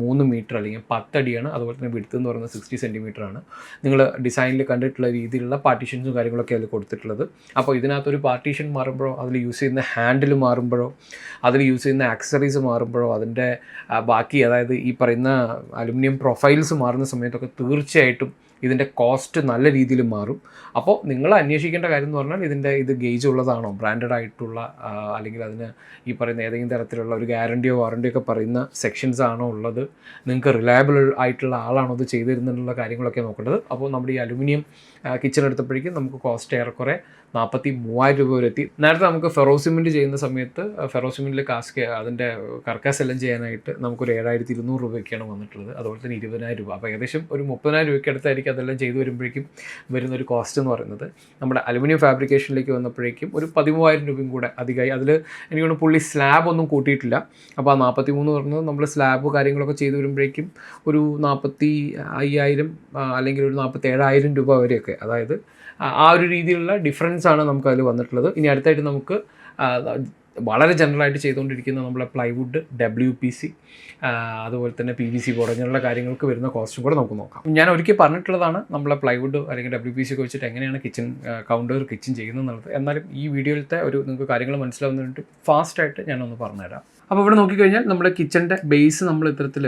3 മീറ്റർ അല്ലെങ്കിൽ 10 അടിയാണ്. അതുപോലെ തന്നെ വിഡ്ത്ത് എന്ന് പറയുന്നത് 60 സെൻറ്റിമീറ്റർ ആണ്. നിങ്ങൾ ഡിസൈനിൽ കണ്ടിട്ടുള്ള രീതിയിലുള്ള പാർട്ടീഷൻസും കാര്യങ്ങളൊക്കെ അതിൽ കൊടുത്തിട്ടുള്ളത്. അപ്പോൾ ഇതിനകത്തൊരു പാർട്ടീഷൻ മാറുമ്പോഴോ, അതിൽ യൂസ് ചെയ്യുന്ന ഹാൻഡിൽ മാറുമ്പോഴോ, അതിൽ യൂസ് ചെയ്യുന്ന ആക്സസറീസ് മാറുമ്പോഴോ, അതിൻ്റെ ബാക്കി അതായത് ഈ പറയുന്ന അലുമിനിയം പ്രൊഫൈൽസ് മാറുന്ന സമയത്തൊക്കെ തീർച്ചയായിട്ടും ഇതിൻ്റെ കോസ്റ്റ് നല്ല രീതിയിൽ മാറും. അപ്പോൾ നിങ്ങൾ അന്വേഷിക്കേണ്ട കാര്യം എന്ന് പറഞ്ഞാൽ ഇത് ഗേജ് ഉള്ളതാണോ, ബ്രാൻഡഡ് ആയിട്ടുള്ള അല്ലെങ്കിൽ അതിന് ഈ പറയുന്ന ഏതെങ്കിലും തരത്തിലുള്ള ഒരു ഗ്യാരണ്ടിയോ വാറണ്ടിയോ ഒക്കെ പറയുന്ന സെക്ഷൻസ് ആണോ ഉള്ളത്, നിങ്ങൾക്ക് റിലയബിൾ ആയിട്ടുള്ള ആളാണോ ഇത് ചെയ്തു തരുന്നുള്ള കാര്യങ്ങളൊക്കെ നോക്കേണ്ടത്. അപ്പോൾ നമ്മുടെ ഈ അലുമിനിയം കിച്ചൺ എടുത്തപ്പോഴേക്കും നമുക്ക് കോസ്റ്റ് ഏറെക്കുറെ 43,000 രൂപ വരെ എത്തി. നേരത്തെ നമുക്ക് ഫെറോസിമെൻറ്റ് ചെയ്യുന്ന സമയത്ത് ഫെറോസിമെൻറ്റിൽ അതിൻ്റെ കർക്കാസ് എല്ലാം ചെയ്യാനായിട്ട് നമുക്കൊരു 7,200 രൂപയൊക്കെയാണ് വന്നിട്ടുള്ളത്. അതുപോലെ തന്നെ 20,000 രൂപ. അപ്പോൾ ഏകദേശം ഒരു 30,000 രൂപയ്ക്ക് അടുത്തായിരിക്കും അതെല്ലാം ചെയ്തു വരുമ്പോഴേക്കും വരുന്നൊരു കോസ്റ്റ് എന്ന് പറയുന്നത്. നമ്മുടെ അലുമിനിയം ഫാബ്രിക്കേഷനിലേക്ക് വന്നപ്പോഴേക്കും ഒരു 13,000 രൂപയും കൂടെ അധികമായി. അതിൽ എനിക്ക് തോന്നുന്നു പുള്ളി സ്ലാബ് ഒന്നും കൂട്ടിയിട്ടില്ല. അപ്പോൾ ആ 43 പറഞ്ഞത് നമ്മൾ സ്ലാബ് കാര്യങ്ങളൊക്കെ ചെയ്തു വരുമ്പോഴേക്കും ഒരു 45,000 അല്ലെങ്കിൽ ഒരു 47,000 രൂപ വരെയൊക്കെ, അതായത് ആ ഒരു രീതിയിലുള്ള ഡിഫറൻസ് ആണ് നമുക്ക് അതിൽ വന്നിട്ടുള്ളത്. ഇനി അടുത്തായിട്ട് നമുക്ക് വളരെ ജനറലായിട്ട് ചെയ്തുകൊണ്ടിരിക്കുന്ന നമ്മളെ പ്ലൈവുഡ്, WPC, അതുപോലെ തന്നെ PVC ബോർഡ്, അങ്ങനെയുള്ള കാര്യങ്ങൾക്ക് വരുന്ന കോസ്റ്റും കൂടെ നമുക്ക് നോക്കാം. ഞാൻ ഒരിക്കൽ പറഞ്ഞിട്ടുള്ളതാണ് നമ്മളെ പ്ലൈവുഡ് അല്ലെങ്കിൽ WPC ഒക്കെ വെച്ചിട്ട് എങ്ങനെയാണ് കിച്ചൺ ചെയ്യുന്നത്. എന്നാലും ഈ വീഡിയോയിലത്തെ നിങ്ങൾക്ക് കാര്യങ്ങൾ മനസ്സിലാവുന്നതിന് വേണ്ടി ഫാസ്റ്റായിട്ട് ഞാനൊന്ന് പറഞ്ഞുതരാം. അപ്പോൾ ഇവിടെ നോക്കിക്കഴിഞ്ഞാൽ നമ്മുടെ കിച്ചൻ്റെ ബേസ് നമ്മൾ ഇത്തരത്തിൽ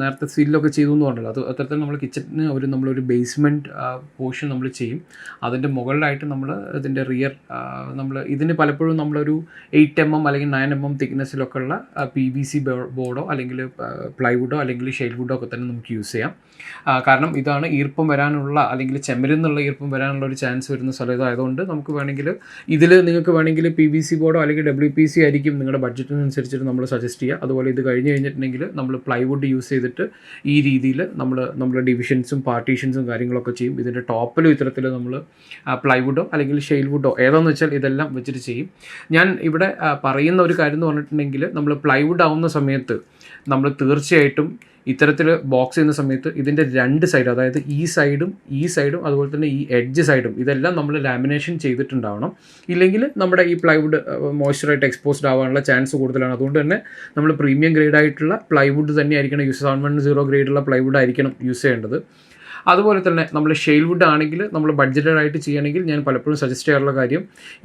നേരത്തെ സീലിലൊക്കെ ചെയ്തു എന്ന് പറഞ്ഞല്ലോ, അത് അത്തരത്തിൽ നമ്മൾ കിച്ചണിന് നമ്മളൊരു ബേസ്മെൻറ്റ് പോർഷൻ നമ്മൾ ചെയ്യും. അതിൻ്റെ മുകളിലായിട്ട് നമ്മൾ ഇതിൻ്റെ റിയർ ഇതിന് പലപ്പോഴും നമ്മളൊരു 8 mm അല്ലെങ്കിൽ 9 mm തിക്നെസ്സിലൊക്കെ ഉള്ള PVC ബോർഡോ അല്ലെങ്കിൽ പ്ലൈവുഡോ അല്ലെങ്കിൽ ഷെയ്ൽവുഡോ ഒക്കെ തന്നെ നമുക്ക് യൂസ് ചെയ്യാം. കാരണം ഇതാണ് ഈർപ്പം വരാനുള്ള അല്ലെങ്കിൽ ചെമ്മരുന്നുള്ള ഈർപ്പം വരാനുള്ള ഒരു ചാൻസ് വരുന്ന സ്ഥലം ഇതായതുകൊണ്ട് നമുക്ക് വേണമെങ്കിൽ നിങ്ങൾക്ക് വേണമെങ്കിൽ PVC ബോർഡോ അല്ലെങ്കിൽ WPC ആയിരിക്കും നിങ്ങളുടെ ബഡ്ജറ്റിനനുസരിച്ചിട്ട് നമ്മൾ സജസ്റ്റ് ചെയ്യുക. അതുപോലെ ഇത് കഴിഞ്ഞിട്ടുണ്ടെങ്കിൽ നമ്മൾ പ്ലൈവുഡ് യൂസ് ചെയ്തിട്ട് ഈ രീതിയിൽ നമ്മുടെ ഡിവിഷൻസും പാർട്ടീഷൻസും കാര്യങ്ങളൊക്കെ ചെയ്യും. ഇതിൻ്റെ ടോപ്പിലും ഇത്തരത്തിൽ നമ്മൾ പ്ലൈവുഡോ അല്ലെങ്കിൽ ഷെയ്ൽവുഡോ ഏതാണെന്ന് വെച്ചാൽ ഇതെല്ലാം വെച്ചിട്ട് ചെയ്യും. ഞാൻ ഇവിടെ പറയുന്ന ഒരു കാര്യം എന്ന് പറഞ്ഞിട്ടുണ്ടെങ്കിൽ, നമ്മൾ പ്ലൈവുഡ് ആവുന്ന സമയത്ത് നമ്മൾ തീർച്ചയായിട്ടും ഇത്തരത്തിൽ ബോക്സ് ചെയ്യുന്ന സമയത്ത് ഇതിൻ്റെ 2 സൈഡ്, അതായത് ഈ സൈഡും അതുപോലെ തന്നെ ഈ എഡ്ജ് സൈഡും ഇതെല്ലാം നമ്മൾ ലാമിനേഷൻ ചെയ്തിട്ടുണ്ടാവണം. ഇല്ലെങ്കിൽ നമ്മുടെ ഈ പ്ലൈവുഡ് മോയ്സ്ചറായിട്ട് എക്സ്പോസ്ഡ് ആവാനുള്ള ചാൻസ് കൂടുതലാണ്. അതുകൊണ്ട് തന്നെ നമ്മൾ പ്രീമിയം ഗ്രേഡ് ആയിട്ടുള്ള പ്ലൈവുഡ് തന്നെ ആയിരിക്കണം 710 ഗ്രേഡുള്ള പ്ലൈവുഡ് ആയിരിക്കണം യൂസ് ചെയ്യേണ്ടത്. അതുപോലെ തന്നെ നമ്മൾ ഷെയ്ൽവുഡ് ആണെങ്കിൽ നമ്മൾ ബഡ്ജറ്റഡ് ആയിട്ട് ചെയ്യണമെങ്കിൽ ഞാൻ പലപ്പോഴും സജസ്റ്റ് ചെയ്യാറുള്ള കാര്യം,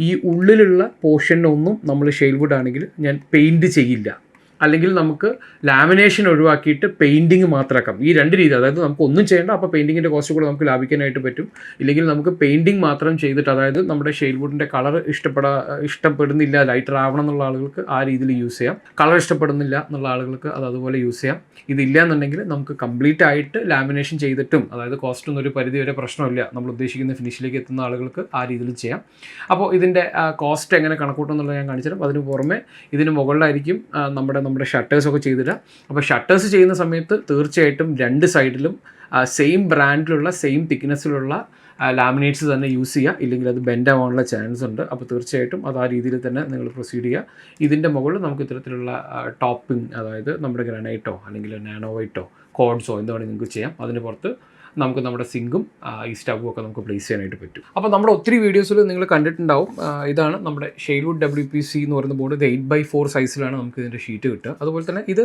ഈ ഉള്ളിലുള്ള പോർഷനൊന്നും നമ്മൾ ഷെയ്ൽവുഡ് ആണെങ്കിൽ ഞാൻ പെയിൻറ്റ് ചെയ്യില്ല. അല്ലെങ്കിൽ നമുക്ക് ലാമിനേഷൻ ഒഴിവാക്കിയിട്ട് പെയിൻറ്റിങ് മാത്രമാക്കാം. ഈ 2 രീതി, അതായത് നമുക്ക് ഒന്നും ചെയ്യേണ്ട, അപ്പോൾ പെയിൻറ്റിങ്ങിൻ്റെ കോസ്റ്റ് കൂടെ നമുക്ക് ലാഭിക്കാനായിട്ട് പറ്റും. ഇല്ലെങ്കിൽ നമുക്ക് പെയിൻറ്റിങ് മാത്രം ചെയ്തിട്ട്, അതായത് നമ്മുടെ ഷെയ്ൽവുഡിൻ്റെ കളർ ഇഷ്ടപ്പെടുന്നില്ല, ലൈറ്റർ ആവണം എന്നുള്ള ആളുകൾക്ക് ആ രീതിയിൽ യൂസ് ചെയ്യാം. കളർ ഇഷ്ടപ്പെടുന്നില്ല എന്നുള്ള ആളുകൾക്ക് അതുപോലെ യൂസ് ചെയ്യാം. ഇതില്ല എന്നുണ്ടെങ്കിൽ നമുക്ക് കംപ്ലീറ്റ് ആയിട്ട് ലാമിനേഷൻ ചെയ്തിട്ടും, അതായത് കോസ്റ്റൊന്നും ഒരു പരിധി വരെ പ്രശ്നമില്ല, നമ്മൾ ഉദ്ദേശിക്കുന്ന ഫിനിഷിലേക്ക് എത്തുന്ന ആളുകൾക്ക് ആ രീതിയിൽ ചെയ്യാം. അപ്പോൾ ഇതിൻ്റെ കോസ്റ്റ് എങ്ങനെ കണക്കൂട്ടും എന്നുള്ളത് ഞാൻ കാണിച്ചു തരാം. അതിന് പുറമെ ഇതിന് മുകളിലായിരിക്കും നമ്മുടെ ഷട്ടേഴ്സൊക്കെ ചെയ്തിട്ട്. അപ്പോൾ ഷട്ടേഴ്സ് ചെയ്യുന്ന സമയത്ത് തീർച്ചയായിട്ടും 2 സൈഡിലും സെയിം ബ്രാൻഡിലുള്ള സെയിം തിക്നെസ്സിലുള്ള ലാമിനേറ്റ്സ് തന്നെ യൂസ് ചെയ്യുക. ഇല്ലെങ്കിൽ അത് ബെൻഡ് ആവാനുള്ള ചാൻസ് ഉണ്ട്. അപ്പോൾ തീർച്ചയായിട്ടും അത് ആ രീതിയിൽ തന്നെ നിങ്ങൾ പ്രൊസീഡ് ചെയ്യുക. ഇതിൻ്റെ മുകളിൽ നമുക്ക് ഇത്തരത്തിലുള്ള ടോപ്പിംഗ്, അതായത് നമ്മുടെ ഗ്രാനൈറ്റോ അല്ലെങ്കിൽ നാനോവൈറ്റോ കോഡ്സോ എന്ത് വേണമെങ്കിൽ നിങ്ങൾക്ക് ചെയ്യാം. അതിന് പുറത്ത് നമുക്ക് നമ്മുടെ സിങ്കും ഈ സ്റ്റവും ഒക്കെ നമുക്ക് പ്ലേസ് ചെയ്യാനായിട്ട് പറ്റും. അപ്പോൾ നമ്മുടെ ഒത്തിരി വീഡിയോസിൽ നിങ്ങൾ കണ്ടിട്ടുണ്ടാവും. ഇതാണ് നമ്മുടെ ഷെയ്ൽവുഡ് WPC എന്ന് പറയുന്ന ബോർഡ്. ഇത് 8x4 സൈസിലാണ് നമുക്ക് ഇതിൻ്റെ ഷീറ്റ് കിട്ടുക. അതുപോലെ തന്നെ ഇത്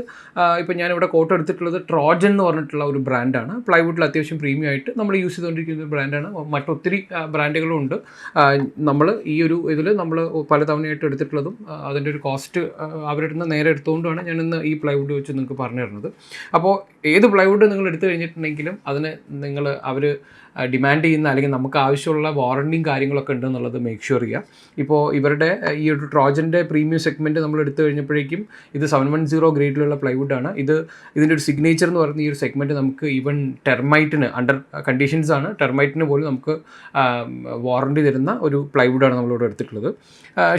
ഇപ്പോൾ ഞാനിവിടെ കോട്ട് എടുത്തിട്ടുള്ളത് ട്രോജൻ എന്ന് പറഞ്ഞിട്ടുള്ള ഒരു ബ്രാൻഡാണ്. പ്ലൈവുഡിൽ അത്യാവശ്യം പ്രീമിയം ആയിട്ട് നമ്മൾ യൂസ് ചെയ്തുകൊണ്ടിരിക്കുന്ന ഒരു ബ്രാൻഡാണ്. മറ്റൊത്തിരി ബ്രാൻഡുകളും ഉണ്ട്. നമ്മൾ ഈ ഒരു ഇതിൽ നമ്മൾ പല തവണയായിട്ട് എടുത്തിട്ടുള്ളതും അതിൻ്റെ ഒരു കോസ്റ്റ് അവരുടെ നിന്ന് നേരെ എടുത്തുകൊണ്ടാണ് ഞാനിന്ന് ഈ പ്ലൈവുഡ് വെച്ച് നിങ്ങൾക്ക് പറഞ്ഞു തരുന്നത്. അപ്പോൾ ഏത് പ്ലൈവുഡ് നിങ്ങൾ എടുത്തു കഴിഞ്ഞിട്ടുണ്ടെങ്കിലും അതിന് അവർ ഡിമാൻഡ് ചെയ്യുന്ന അല്ലെങ്കിൽ നമുക്ക് ആവശ്യമുള്ള വാറണ്ടിയും കാര്യങ്ങളൊക്കെ ഉണ്ടെന്നുള്ളത് മേക്ക് ഷുവർ ചെയ്യുക. ഇപ്പോൾ ഇവരുടെ ഈ ഒരു ട്രോജൻ്റെ പ്രീമിയം സെഗ്മെൻറ്റ് നമ്മൾ എടുത്തു കഴിഞ്ഞപ്പോഴേക്കും ഇത് 710 ഗ്രേഡിലുള്ള പ്ലൈവുഡാണ്. ഇതിൻ്റെ ഒരു സിഗ്നേച്ചർ എന്ന് പറയുന്ന ഈ ഒരു സെഗ്മെൻറ്റ് നമുക്ക് ഈവൻ ടെർമൈറ്റിന് അണ്ടർ കണ്ടീഷൻസ് ആണ്, ടെർമൈറ്റിന് പോലും നമുക്ക് വാറണ്ടി തരുന്ന ഒരു പ്ലൈവുഡാണ് നമ്മളിവിടെ എടുത്തിട്ടുള്ളത്.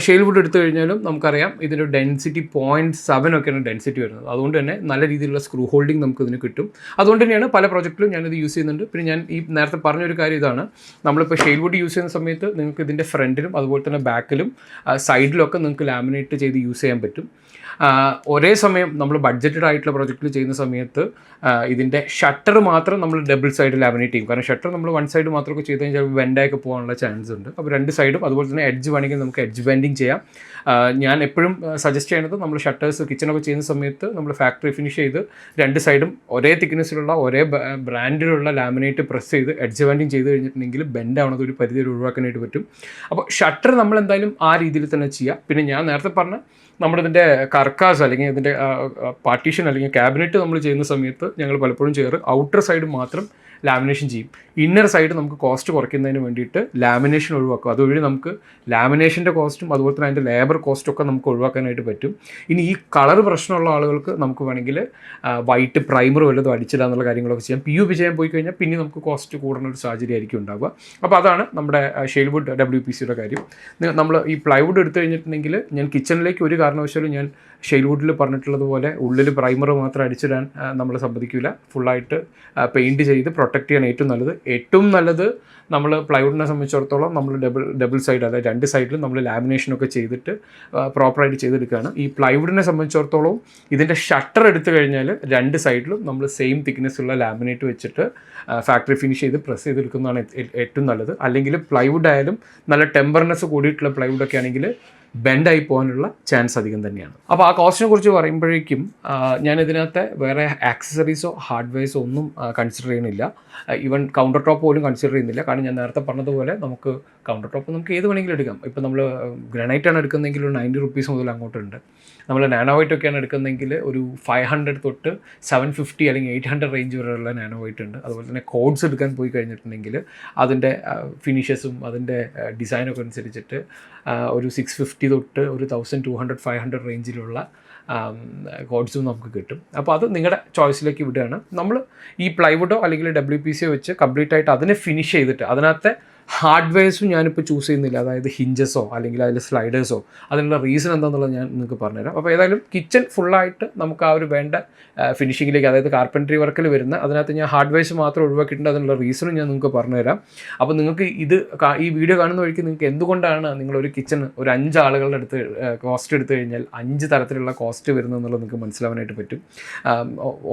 ഷെയ്ൽവുഡ് എടുത്തു കഴിഞ്ഞാലും നമുക്കറിയാം ഇതിൻ്റെ ഡെൻസിറ്റി 0.7 ഒക്കെയാണ് ഡെൻസിറ്റി വരുന്നത്. അതുകൊണ്ട് തന്നെ നല്ല രീതിയിലുള്ള സ്ക്രൂ ഹോൾഡിംഗ് നമുക്ക് ഇതിന് കിട്ടും. അതുകൊണ്ട് തന്നെയാണ് പല പ്രോജക്റ്റിലും ഞാനിത് യൂസ് ചെയ്യുന്നുണ്ട്. പിന്നെ ഞാൻ ഈ നേരത്തെ പറഞ്ഞൊരു കാര്യം ഇതാണ്, നമ്മളിപ്പോൾ ഷെയ്ൽവുഡ് യൂസ് ചെയ്യുന്ന സമയത്ത് നിങ്ങൾക്ക് ഇതിൻ്റെ ഫ്രണ്ടിലും അതുപോലെ തന്നെ ബാക്കിലും സൈഡിലൊക്കെ നിങ്ങൾക്ക് ലാമിനേറ്റ് ചെയ്ത് യൂസ് ചെയ്യാൻ പറ്റും. ഒരേ സമയം നമ്മൾ ബഡ്ജറ്റഡ് ആയിട്ടുള്ള പ്രൊജക്റ്റിൽ ചെയ്യുന്ന സമയത്ത് ഇതിൻ്റെ ഷട്ടർ മാത്രം നമ്മൾ ഡബിൾ സൈഡ് ലാമിനേറ്റ് ചെയ്യും. കാരണം ഷട്ടർ നമ്മൾ വൺ സൈഡ് മാത്രമൊക്കെ ചെയ്ത് കഴിഞ്ഞാൽ വെൻഡായൊക്കെ പോകാനുള്ള ചാൻസ് ഉണ്ട്. അപ്പോൾ രണ്ട് സൈഡും അതുപോലെ തന്നെ എഡ്ജ് വേണമെങ്കിൽ നമുക്ക് എഡ്ജ് ബെൻഡിങ് ചെയ്യാം. ഞാൻ എപ്പോഴും സജസ്റ്റ് ചെയ്യുന്നത് നമ്മൾ ഷട്ടേഴ്സ് കിച്ചണൊക്കെ ചെയ്യുന്ന സമയത്ത് നമ്മൾ ഫാക്ടറി ഫിനിഷ് ചെയ്ത് രണ്ട് സൈഡും ഒരേ തിക്നെസ്സിലുള്ള ഒരേ ബ്രാൻഡിലുള്ള ലാമിനേറ്റ് പ്രസ് ചെയ്ത് എഡ്ജ് ബെൻഡിങ് ചെയ്ത് കഴിഞ്ഞിട്ടുണ്ടെങ്കിൽ ബെൻഡ് ആവുന്നത് ഒരു പരിധി ഒഴിവാക്കാനായിട്ട് പറ്റും. അപ്പോൾ ഷട്ടർ നമ്മൾ എന്തായാലും ആ രീതിയിൽ തന്നെ ചെയ്യാം. പിന്നെ ഞാൻ നേരത്തെ പറഞ്ഞ നമ്മളിതിൻ്റെ കർക്കാസ് അല്ലെങ്കിൽ ഇതിൻ്റെ പാർട്ടീഷൻ അല്ലെങ്കിൽ ക്യാബിനറ്റ് നമ്മൾ ചെയ്യുന്ന സമയത്ത് ഞങ്ങൾ പലപ്പോഴും ചെയ്യാറ് ഔട്ടർ സൈഡ് മാത്രം ലാമിനേഷൻ ചെയ്യും. ഇന്നർ സൈഡ് നമുക്ക് കോസ്റ്റ് കുറയ്ക്കുന്നതിന് വേണ്ടിയിട്ട് ലാമിനേഷൻ ഒഴിവാക്കും. അതുവഴി നമുക്ക് ലാമിനേഷൻ്റെ കോസ്റ്റും അതുപോലെ തന്നെ അതിൻ്റെ ലേബർ കോസ്റ്റും ഒക്കെ നമുക്ക് ഒഴിവാക്കാനായിട്ട് പറ്റും. ഇനി ഈ കളർ പ്രശ്നമുള്ള ആളുകൾക്ക് നമുക്ക് വേണമെങ്കിൽ വൈറ്റ് പ്രൈമർ വല്ലതും അടിച്ചിടുക എന്നുള്ള കാര്യങ്ങളൊക്കെ ചെയ്യാം. PUP ചെയ്യാൻ പോയി കഴിഞ്ഞാൽ പിന്നെ നമുക്ക് കോസ്റ്റ് കൂടുന്ന ഒരു സാഹചര്യം ആയിരിക്കും ഉണ്ടാവുക. അപ്പോൾ അതാണ് നമ്മുടെ ഷെയ്ൽവുഡ് WPCയുടെ കാര്യം. നമ്മൾ ഈ പ്ലൈവുഡ് എടുത്തു കഴിഞ്ഞിട്ടുണ്ടെങ്കിൽ ഞാൻ കിച്ചണിലേക്ക് ഒരു കാരണവശാലും ഞാൻ ഷെയ്ൽവുഡിൽ പറഞ്ഞിട്ടുള്ളതുപോലെ ഉള്ളിൽ പ്രൈമർ മാത്രം അടിച്ചിടാൻ നമ്മൾ സമ്മതിക്കില്ല. ഫുള്ളായിട്ട് പെയിൻറ്റ് ചെയ്ത് പ്രൊട്ടക്റ്റ് ചെയ്യാൻ ഏറ്റവും നല്ലത് നമ്മൾ പ്ലൈവുഡിനെ സംബന്ധിച്ചിടത്തോളം നമ്മൾ ഡബിൾ സൈഡ് അതായത് രണ്ട് സൈഡിലും നമ്മൾ ലാമിനേഷനൊക്കെ ചെയ്തിട്ട് പ്രോപ്പറായിട്ട് ചെയ്തെടുക്കുകയാണ്. ഈ പ്ലൈവുഡിനെ സംബന്ധിച്ചിടത്തോളം ഇതിൻ്റെ ഷട്ടർ എടുത്തു കഴിഞ്ഞാൽ രണ്ട് സൈഡിലും നമ്മൾ സെയിം തിക്നെസ്സുള്ള ലാമിനേറ്റ് വെച്ചിട്ട് ഫാക്ടറി ഫിനിഷ് ചെയ്ത് പ്രസ് ചെയ്തെടുക്കുന്നതാണ് ഏറ്റവും നല്ലത്. അല്ലെങ്കിൽ പ്ലൈവുഡ് ആയാലും നല്ല ടെമ്പർനെസ് കൂടിയിട്ടുള്ള പ്ലൈവുഡൊക്കെ ആണെങ്കിൽ ബെൻഡായി പോകാനുള്ള ചാൻസ് അധികം തന്നെയാണ്. അപ്പോൾ ആ കോസ്റ്റിനെ കുറിച്ച് പറയുമ്പോഴേക്കും ഞാൻ ഇതിനകത്ത് വേറെ ആക്സസറീസോ ഹാർഡ്വെയർസോ ഒന്നും കൺസിഡർ ചെയ്യുന്നില്ല. ഈവൻ കൗണ്ടർ ടോപ്പ് പോലും കൺസിഡർ ചെയ്യുന്നില്ല. കാരണം ഞാൻ നേരത്തെ പറഞ്ഞതുപോലെ നമുക്ക് കൗണ്ടർ ടോപ്പ് നമുക്ക് ഏത് വേണമെങ്കിലും എടുക്കാം. ഇപ്പോൾ നമ്മൾ ഗ്രാനൈറ്റാണ് എടുക്കുന്നതെങ്കിൽ ഒരു 90 റുപ്പീസ് മുതൽ അങ്ങോട്ടുണ്ട്. നമ്മൾ നാനോവൈറ്റ് ഒക്കെയാണ് എടുക്കുന്നതെങ്കിൽ ഒരു 500 തൊട്ട് 750 അല്ലെങ്കിൽ 800 റേഞ്ച് വരെയുള്ള നാനോവൈറ്റ് ഉണ്ട്. അതുപോലെ തന്നെ കോഡ്സ് എടുക്കാൻ പോയി കഴിഞ്ഞിട്ടുണ്ടെങ്കിൽ അതിൻ്റെ ഫിനിഷസും അതിൻ്റെ ഡിസൈനൊക്കെ അനുസരിച്ചിട്ട് ഒരു 650 തൊട്ട് ഒരു 1200-500 റേഞ്ചിലുള്ള കോഡ്സും നമുക്ക് കിട്ടും. അപ്പോൾ അത് നിങ്ങളുടെ ചോയ്സിലേക്ക് വിടുകയാണ്. നമ്മൾ ഈ പ്ലൈവുഡോ അല്ലെങ്കിൽ WPCയോ വെച്ച് കംപ്ലീറ്റ് ആയിട്ട് അതിനെ ഫിനിഷ് ചെയ്തിട്ട് അതിനകത്തെ ഹാർഡ്വെയർസും ഞാനിപ്പോൾ ചൂസ് ചെയ്യുന്നില്ല. അതായത് ഹിഞ്ചസോ അല്ലെങ്കിൽ അതിൽ സ്ലൈഡേഴ്സോ അതിനുള്ള റീസൺ എന്താണെന്നുള്ളത് ഞാൻ നിങ്ങൾക്ക് പറഞ്ഞുതരാം. അപ്പോൾ ഏതായാലും കിച്ചൺ ഫുള്ളായിട്ട് നമുക്ക് ആ ഒരു വേണ്ട ഫിനിഷിങ്ങിലേക്ക് അതായത് കാർപ്പൻട്രി വർക്കിൽ വരുന്ന അതിനകത്ത് ഞാൻ ഹാർഡ്വെയർസ് മാത്രം ഒഴിവാക്കിയിട്ടുണ്ട്. അതിനുള്ള റീസണും ഞാൻ നിങ്ങൾക്ക് പറഞ്ഞുതരാം. അപ്പോൾ നിങ്ങൾക്ക് ഈ വീഡിയോ കാണുന്ന വഴിക്ക് നിങ്ങൾക്ക് എന്തുകൊണ്ടാണ് നിങ്ങളൊരു കിച്ചൺ ഒരു 5 ആളുകളുടെ അടുത്ത് കോസ്റ്റ് എടുത്തു കഴിഞ്ഞാൽ 5 തരത്തിലുള്ള കോസ്റ്റ് വരുന്നതെന്നുള്ളത് നിങ്ങൾക്ക് മനസ്സിലാവാനായിട്ട് പറ്റും.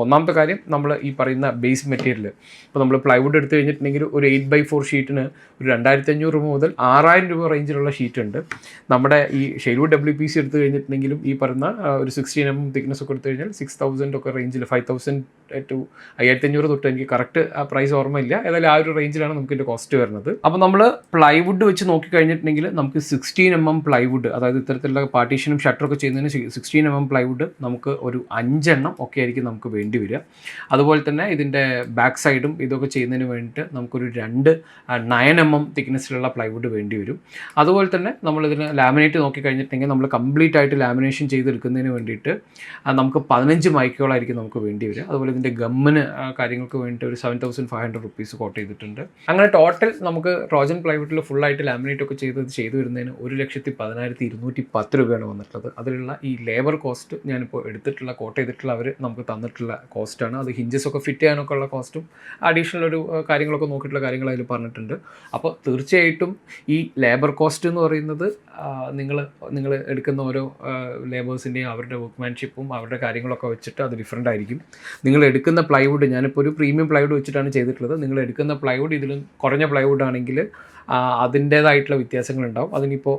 ഒന്നാമത്തെ കാര്യം നമ്മൾ ഈ പറയുന്ന ബേസ് മെറ്റീരിയൽ ഇപ്പോൾ നമ്മൾ പ്ലൈവുഡ് എടുത്തു കഴിഞ്ഞിട്ടുണ്ടെങ്കിൽ ഒരു 8x4 ഷീറ്റിന് ഒരു 2500 രൂപ മുതൽ 6000 രൂപ റേഞ്ചിലുള്ള ഷീറ്റ് ഉണ്ട്. നമ്മുടെ ഈ ഷെയ്ൽവുഡ് WPC എടുത്തു കഴിഞ്ഞിട്ടുണ്ടെങ്കിലും ഈ പറയുന്ന ഒരു 16 mm തിക്നെസ് ഒക്കെ എടുത്തു കഴിഞ്ഞാൽ 6000 ഒക്കെ റേഞ്ചിൽ 5000 to 5500 തൊട്ട് എനിക്ക് കറക്റ്റ് ആ പ്രൈസ് ഓർമ്മയില്ല. ഏതായാലും ആ ഒരു റേഞ്ചിലാണ് നമുക്ക് ഇതിൻ്റെ കോസ്റ്റ് വരുന്നത്. അപ്പോൾ നമ്മൾ പ്ലൈവുഡ് വെച്ച് നോക്കിക്കഴിഞ്ഞിട്ടുണ്ടെങ്കിൽ നമുക്ക് 16 mm പ്ലൈവുഡ് അതായത് ഇത്തരത്തിലുള്ള പാർട്ടീഷനും ഷട്ടറൊക്കെ ചെയ്യുന്നതിന് 16 mm പ്ലൈവുഡ് നമുക്ക് ഒരു 5 എണ്ണം ഒക്കെ ആയിരിക്കും നമുക്ക് വേണ്ടി വരിക. അതുപോലെ തന്നെ ഇതിൻ്റെ ബാക്ക് സൈഡും ഇതൊക്കെ ചെയ്യുന്നതിന് വേണ്ടിയിട്ട് നമുക്കൊരു 9 mm തിക്നെസ്സിലുള്ള പ്ലൈവുഡ് വേണ്ടി വരും. അതുപോലെ തന്നെ നമ്മളിതിന് ലാമിനേറ്റ് നോക്കിക്കഴിഞ്ഞിട്ടുണ്ടെങ്കിൽ നമ്മൾ കംപ്ലീറ്റ് ആയിട്ട് ലാമിനേഷൻ ചെയ്തെടുക്കുന്നതിന് വേണ്ടിയിട്ട് നമുക്ക് 15 മൈക്കുകളായിരിക്കും നമുക്ക് വേണ്ടി വരിക. അതുപോലെ ഇതിൻ്റെ ഗമ്മിന് കാര്യങ്ങൾക്ക് വേണ്ടിയിട്ട് ഒരു 7500 റുപ്പീസ് കോട്ട് ചെയ്തിട്ടുണ്ട്. അങ്ങനെ ടോട്ടൽ നമുക്ക് ട്രോജൻ പ്ലൈവുഡിൽ ഫുള്ളായിട്ട് ലാമിനേറ്റ് ഒക്കെ ചെയ്തു വരുന്നതിന് 1,10,210 രൂപയാണ് വന്നിട്ടുള്ളത്. അതിലുള്ള ഈ ലേബർ കോസ്റ്റ് ഞാനിപ്പോൾ എടുത്തിട്ടുള്ള കോട്ട് ചെയ്തിട്ടുള്ള അവർ നമുക്ക് തന്നിട്ടുള്ള കോസ്റ്റാണ്. അത് ഹിഞ്ചസ് ഒക്കെ ഫിറ്റ് ചെയ്യാനൊക്കെ ഉള്ള കോസ്റ്റും അഡീഷണൽ ഒരു കാര്യങ്ങളൊക്കെ നോക്കിയിട്ടുള്ള കാര്യങ്ങൾ അതിൽ പറഞ്ഞിട്ടുണ്ട്. അപ്പോൾ തീർച്ചയായിട്ടും ഈ ലേബർ കോസ്റ്റ് എന്ന് പറയുന്നത് നിങ്ങൾ എടുക്കുന്ന ഓരോ ലേബേഴ്സിൻ്റെയും അവരുടെ വർക്ക്മാൻഷിപ്പും അവരുടെ കാര്യങ്ങളൊക്കെ വെച്ചിട്ട് അത് ഡിഫറെൻ്റ് ആയിരിക്കും. നിങ്ങൾ എടുക്കുന്ന പ്ലൈവുഡ്, ഞാനിപ്പോൾ ഒരു പ്രീമിയം പ്ലൈവുഡ് വെച്ചിട്ടാണ് ചെയ്തിട്ടുള്ളത്. നിങ്ങൾ എടുക്കുന്ന പ്ലൈവുഡ് ഇതിലും കുറഞ്ഞ പ്ലൈവുഡ് ആണെങ്കിൽ അതിൻ്റേതായിട്ടുള്ള വ്യത്യാസങ്ങളുണ്ടാവും. അതിനിപ്പോൾ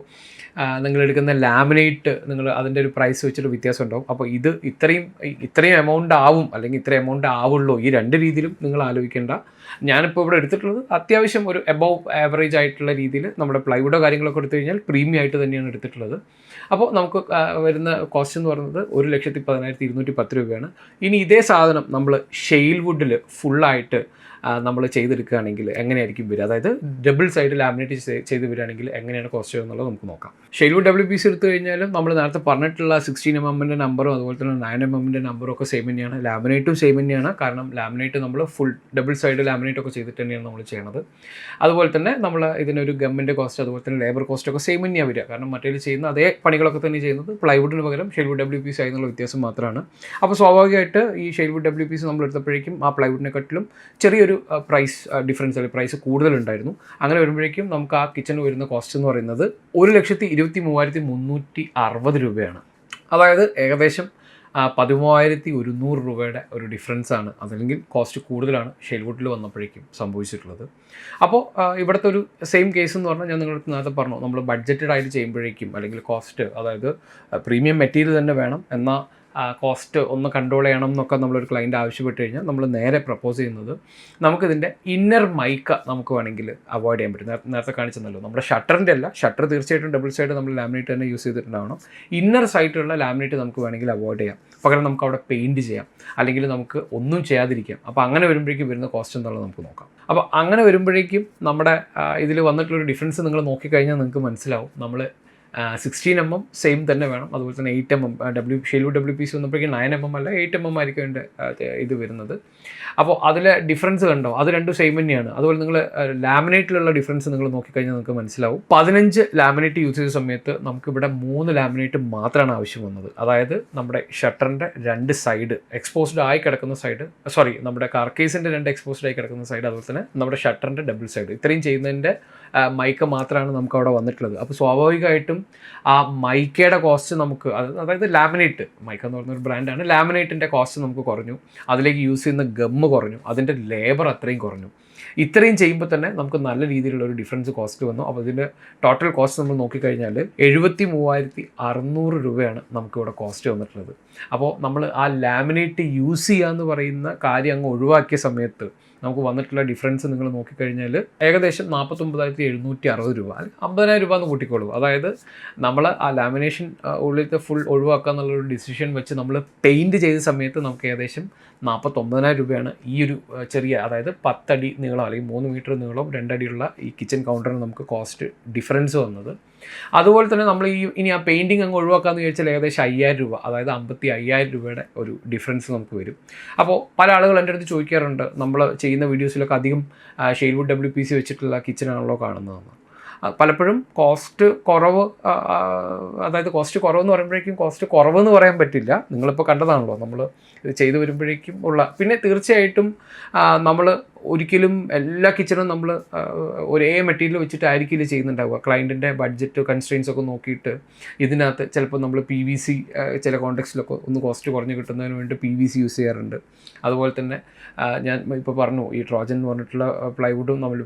നിങ്ങൾ എടുക്കുന്ന ലാമിനേറ്റ് അതിൻ്റെ ഒരു പ്രൈസ് വെച്ചിട്ട് വ്യത്യാസം ഉണ്ടാവും. അപ്പോൾ ഇത് ഇത്രയും എമൗണ്ട് ആവും അല്ലെങ്കിൽ ഇത്ര എമൗണ്ട് ആവുള്ളൂ, ഈ രണ്ട് രീതിയിലും നിങ്ങൾ ആലോചിക്കേണ്ട. ഞാനിപ്പോൾ ഇവിടെ എടുത്തിട്ടുള്ളത് അത്യാവശ്യം ഒരു എബവ് ആവറേജ് ആയിട്ടുള്ള രീതിയിൽ നമ്മുടെ പ്ലൈവുഡോ കാര്യങ്ങളൊക്കെ എടുത്തു കഴിഞ്ഞാൽ പ്രീമിയം ആയിട്ട് തന്നെയാണ് എടുത്തിട്ടുള്ളത്. അപ്പോൾ നമുക്ക് വരുന്ന കോസ്റ്റ് എന്ന് പറയുന്നത് 1,10,210 രൂപയാണ്. ഇനി ഇതേ സാധനം നമ്മൾ ഷെയിൽ വുഡിൽ ഫുള്ളായിട്ട് നമ്മൾ ചെയ്തെടുക്കുകയാണെങ്കിൽ എങ്ങനെയായിരിക്കും വരിക, അതായത് ഡബിൾ സൈഡ് ലാമിനേറ്റ് ചെയ്ത് വരികയാണെങ്കിൽ എങ്ങനെയാണ് കോസ്റ്റ് എന്നുള്ളത് നമുക്ക് നോക്കാം. ഷെയ്ൽവുഡ് WPC എടുത്തു കഴിഞ്ഞാലും നമ്മൾ നേരത്തെ പറഞ്ഞിട്ടുള്ള 16mm നമ്പറും അതുപോലെ തന്നെ 9mm നമ്പറും ഒക്കെ സെയിം തന്നെയാണ്. ലാമിനേറ്റും സെയിം തന്നെയാണ്. കാരണം ലാമിനേറ്റ് നമ്മൾ ഫുൾ ഡബിൾ സൈഡ് ലാമിനേറ്റ് ഒക്കെ ചെയ്തിട്ട് തന്നെയാണ് നമ്മൾ ചെയ്യണത്. അതുപോലെ തന്നെ നമ്മൾ ഇതിനൊരു ഗമ്മിൻ്റെ കോസ്റ്റ് അതുപോലെ തന്നെ ലേബർ കോസ്റ്റ് ഒക്കെ സെയിം തന്നെയാണ് വരിക. കാരണം മറ്റേ ചെയ്യുന്ന അതേ പണികളൊക്കെ തന്നെ ചെയ്യുന്നത് പ്ലൈവുഡിന് പകരം ഷെയ്ൽവുഡ് WPC ആയിരുന്നുള്ള വ്യത്യാസം മാത്രമാണ്. അപ്പോൾ സ്വാഭാവികമായിട്ട് ഈ ഷെയ്ൽവുഡ് WPC നമ്മൾ എടുത്തപ്പോഴേക്കും ആ പ്ലൈവുഡിനെക്കാട്ടിലും ചെറിയൊരു പ്രൈസ് ഡിഫറൻസ് അല്ലെങ്കിൽ പ്രൈസ് കൂടുതലുണ്ടായിരുന്നു. അങ്ങനെ വരുമ്പോഴേക്കും നമുക്ക് ആ കിച്ചൺ വരുന്ന കോസ്റ്റ് എന്ന് പറയുന്നത് 1,23,360 രൂപയാണ്. അതായത് ഏകദേശം 13,100 രൂപയുടെ ഒരു ഡിഫറൻസാണ്, അതല്ലെങ്കിൽ കോസ്റ്റ് കൂടുതലാണ് ഷെയ്ൽവുഡിൽ വന്നപ്പോഴേക്കും സംഭവിച്ചിട്ടുള്ളത്. അപ്പോൾ ഇവിടുത്തെ ഒരു സെയിം കേസ് എന്ന് പറഞ്ഞാൽ ഞാൻ നിങ്ങൾക്ക് നേരത്തെ പറഞ്ഞു, നമ്മൾ ബഡ്ജറ്റഡ് ആയിട്ട് ചെയ്യുമ്പോഴേക്കും അല്ലെങ്കിൽ കോസ്റ്റ്, അതായത് പ്രീമിയം മെറ്റീരിയൽ തന്നെ വേണം എന്നാൽ കോസ്റ്റ് ഒന്ന് കൺട്രോൾ ചെയ്യണം എന്നൊക്കെ നമ്മളൊരു ക്ലയൻറ്റ് ആവശ്യപ്പെട്ട് കഴിഞ്ഞാൽ നമ്മൾ നേരെ പ്രപ്പോസ് ചെയ്യുന്നത് നമുക്കിതിൻ്റെ ഇന്നർ മൈക്ക നമുക്ക് വേണമെങ്കിൽ അവോയ്ഡ് ചെയ്യാൻ പറ്റും. നേരത്തെ കാണിച്ചെന്നല്ലോ, നമ്മുടെ ഷട്ടറിൻ്റെ അല്ല, ഷട്ടർ തീർച്ചയായിട്ടും ഡബിൾ സൈഡ് നമ്മൾ ലാമിനേറ്റ് തന്നെ യൂസ് ചെയ്തിട്ടുണ്ടാവണം. ഇന്നർ സൈഡിലുള്ള ലാമിനേറ്റ് നമുക്ക് വേണമെങ്കിൽ അവോയ്ഡ് ചെയ്യാം, പകരം നമുക്ക് അവിടെ പെയിൻറ്റ് ചെയ്യാം, അല്ലെങ്കിൽ നമുക്ക് ഒന്നും ചെയ്യാതിരിക്കാം. അപ്പോൾ അങ്ങനെ വരുമ്പോഴേക്കും വരുന്ന കോസ്റ്റ് എന്നുള്ളത് നമുക്ക് നോക്കാം. അപ്പോൾ അങ്ങനെ വരുമ്പോഴേക്കും നമ്മുടെ ഇതിൽ വന്നിട്ടുള്ളൊരു ഡിഫറൻസ് നിങ്ങൾ നോക്കിക്കഴിഞ്ഞാൽ നിങ്ങൾക്ക് മനസ്സിലാവും. നമ്മൾ 16mm സെയിം തന്നെ വേണം, അതുപോലെ തന്നെ 8mm ഷെയ്ൽവുഡ് WPC വന്നപ്പോഴേക്കും 9mm അല്ല 8mm ആയിരിക്കും അതിൻ്റെ ഇത് വരുന്നത്. അപ്പോൾ അതിലെ ഡിഫറൻസ് കണ്ടോ, അത് രണ്ടും സെയിം തന്നെയാണ്. അതുപോലെ നിങ്ങൾ ലാമിനേറ്റിലുള്ള ഡിഫറൻസ് നിങ്ങൾ നോക്കിക്കഴിഞ്ഞാൽ നിങ്ങൾക്ക് മനസ്സിലാവും. 15 ലാമിനേറ്റ് യൂസ് ചെയ്ത സമയത്ത് നമുക്കിവിടെ 3 ലാമിനേറ്റ് മാത്രമാണ് ആവശ്യം വന്നത്. അതായത് നമ്മുടെ ഷട്ടറിൻ്റെ 2 സൈഡ് എക്സ്പോസ്ഡ് ആയി കിടക്കുന്ന സൈഡ്, നമ്മുടെ കാർക്കേസിൻ്റെ 2 എക്സ്പോസ്ഡ് ആയി കിടക്കുന്ന സൈഡ്, അതുപോലെ തന്നെ നമ്മുടെ ഷട്ടറിൻ്റെ ഡബിൾ സൈഡ്, ഇത്രയും ചെയ്യുന്നതിൻ്റെ മൈക്ക മാത്രമാണ് നമുക്ക് അവിടെ വന്നിട്ടുള്ളത്. അപ്പോൾ സ്വാഭാവികമായിട്ടും ആ മൈക്കയുടെ കോസ്റ്റ് നമുക്ക്, അതായത് ലാമിനേറ്റ്, മൈക്ക എന്ന് പറയുന്ന ഒരു ബ്രാൻഡാണ്, ലാമിനേറ്റിൻ്റെ കോസ്റ്റ് നമുക്ക് കുറഞ്ഞു, അതിലേക്ക് യൂസ് ചെയ്യുന്ന ഗമ്മ് കുറഞ്ഞു, അതിൻ്റെ ലേബർ അത്രയും കുറഞ്ഞു. ഇത്രയും ചെയ്യുമ്പോൾ തന്നെ നമുക്ക് നല്ല രീതിയിലുള്ള ഒരു ഡിഫറൻസ് കോസ്റ്റ് വന്നു. അപ്പോൾ ഇതിൻ്റെ ടോട്ടൽ കോസ്റ്റ് നമ്മൾ നോക്കിക്കഴിഞ്ഞാൽ 73,600 രൂപയാണ് നമുക്കിവിടെ കോസ്റ്റ് വന്നിട്ടുള്ളത്. അപ്പോൾ നമ്മൾ ആ ലാമിനേറ്റ് യൂസ് ചെയ്യുക എന്ന് പറയുന്ന കാര്യം അങ്ങ് ഒഴിവാക്കിയ സമയത്ത് നമുക്ക് വന്നിട്ടുള്ള ഡിഫറൻസ് നിങ്ങൾ നോക്കിക്കഴിഞ്ഞാൽ ഏകദേശം 49,760 രൂപ, അല്ലെങ്കിൽ 50,000 രൂപ എന്ന് കൂട്ടിക്കോളൂ. അതായത് നമ്മൾ ആ ലാമിനേഷൻ ഉള്ളിലത്തെ ഫുൾ ഒഴിവാക്കുക എന്നുള്ളൊരു ഡിസിഷൻ വെച്ച് നമ്മൾ പെയിൻറ്റ് ചെയ്ത സമയത്ത് നമുക്ക് ഏകദേശം 49,000 രൂപയാണ് ഈ ഒരു ചെറിയ, അതായത് 10 അടി നീളം അല്ലെങ്കിൽ 3 മീറ്റർ നീളം 2 അടിയുള്ള ഈ കിച്ചൺ കൗണ്ടറിന് നമുക്ക് കോസ്റ്റ് ഡിഫറൻസ് വന്നത്. അതുപോലെ തന്നെ നമ്മൾ ഇനി ആ പെയിൻറ്റിങ് അങ്ങ് ഒഴിവാക്കാമെന്ന് ചോദിച്ചാൽ ഏകദേശം 5,000 രൂപ, അതായത് 55,000 രൂപയുടെ ഒരു ഡിഫറൻസ് നമുക്ക് വരും. അപ്പോൾ പല ആളുകൾ എൻ്റെ അടുത്ത് ചോദിക്കാറുണ്ട്, നമ്മൾ ചെയ്യുന്ന വീഡിയോസിലൊക്കെ അധികം ഷെയ്ൽവുഡ് WPC വെച്ചിട്ടുള്ള കിച്ചണാണല്ലോ കാണുന്നതെന്ന്. പലപ്പോഴും കോസ്റ്റ് കുറവ്, അതായത് കോസ്റ്റ് കുറവെന്ന് പറയുമ്പോഴേക്കും കോസ്റ്റ് കുറവെന്ന് പറയാൻ പറ്റില്ല. നിങ്ങളിപ്പോൾ കണ്ടതാണല്ലോ നമ്മൾ ഇത് ചെയ്തു വരുമ്പോഴേക്കും ഉള്ള. പിന്നെ തീർച്ചയായിട്ടും നമ്മൾ ഒരിക്കലും എല്ലാ കിച്ചണും നമ്മൾ ഒരേ മെറ്റീരിയൽ വെച്ചിട്ടായിരിക്കില്ല ചെയ്യുന്നുണ്ടാവുക. ക്ലയൻറ്റിൻ്റെ ബഡ്ജറ്റ് കൺസ്ട്രെയിൻസ് ഒക്കെ നോക്കിയിട്ട് ഇതിനകത്ത് ചിലപ്പോൾ നമ്മൾ PVC ചില കോണ്ടെക്സ്റ്റിലൊക്കെ ഒന്ന് കോസ്റ്റ് കുറഞ്ഞ് കിട്ടുന്നതിന് വേണ്ടി PVC യൂസ് ചെയ്യാറുണ്ട്. അതുപോലെ തന്നെ ഞാൻ ഇപ്പോൾ പറഞ്ഞു ഈ ട്രോജൻ എന്ന് പറഞ്ഞിട്ടുള്ള പ്ലൈവുഡും നമ്മൾ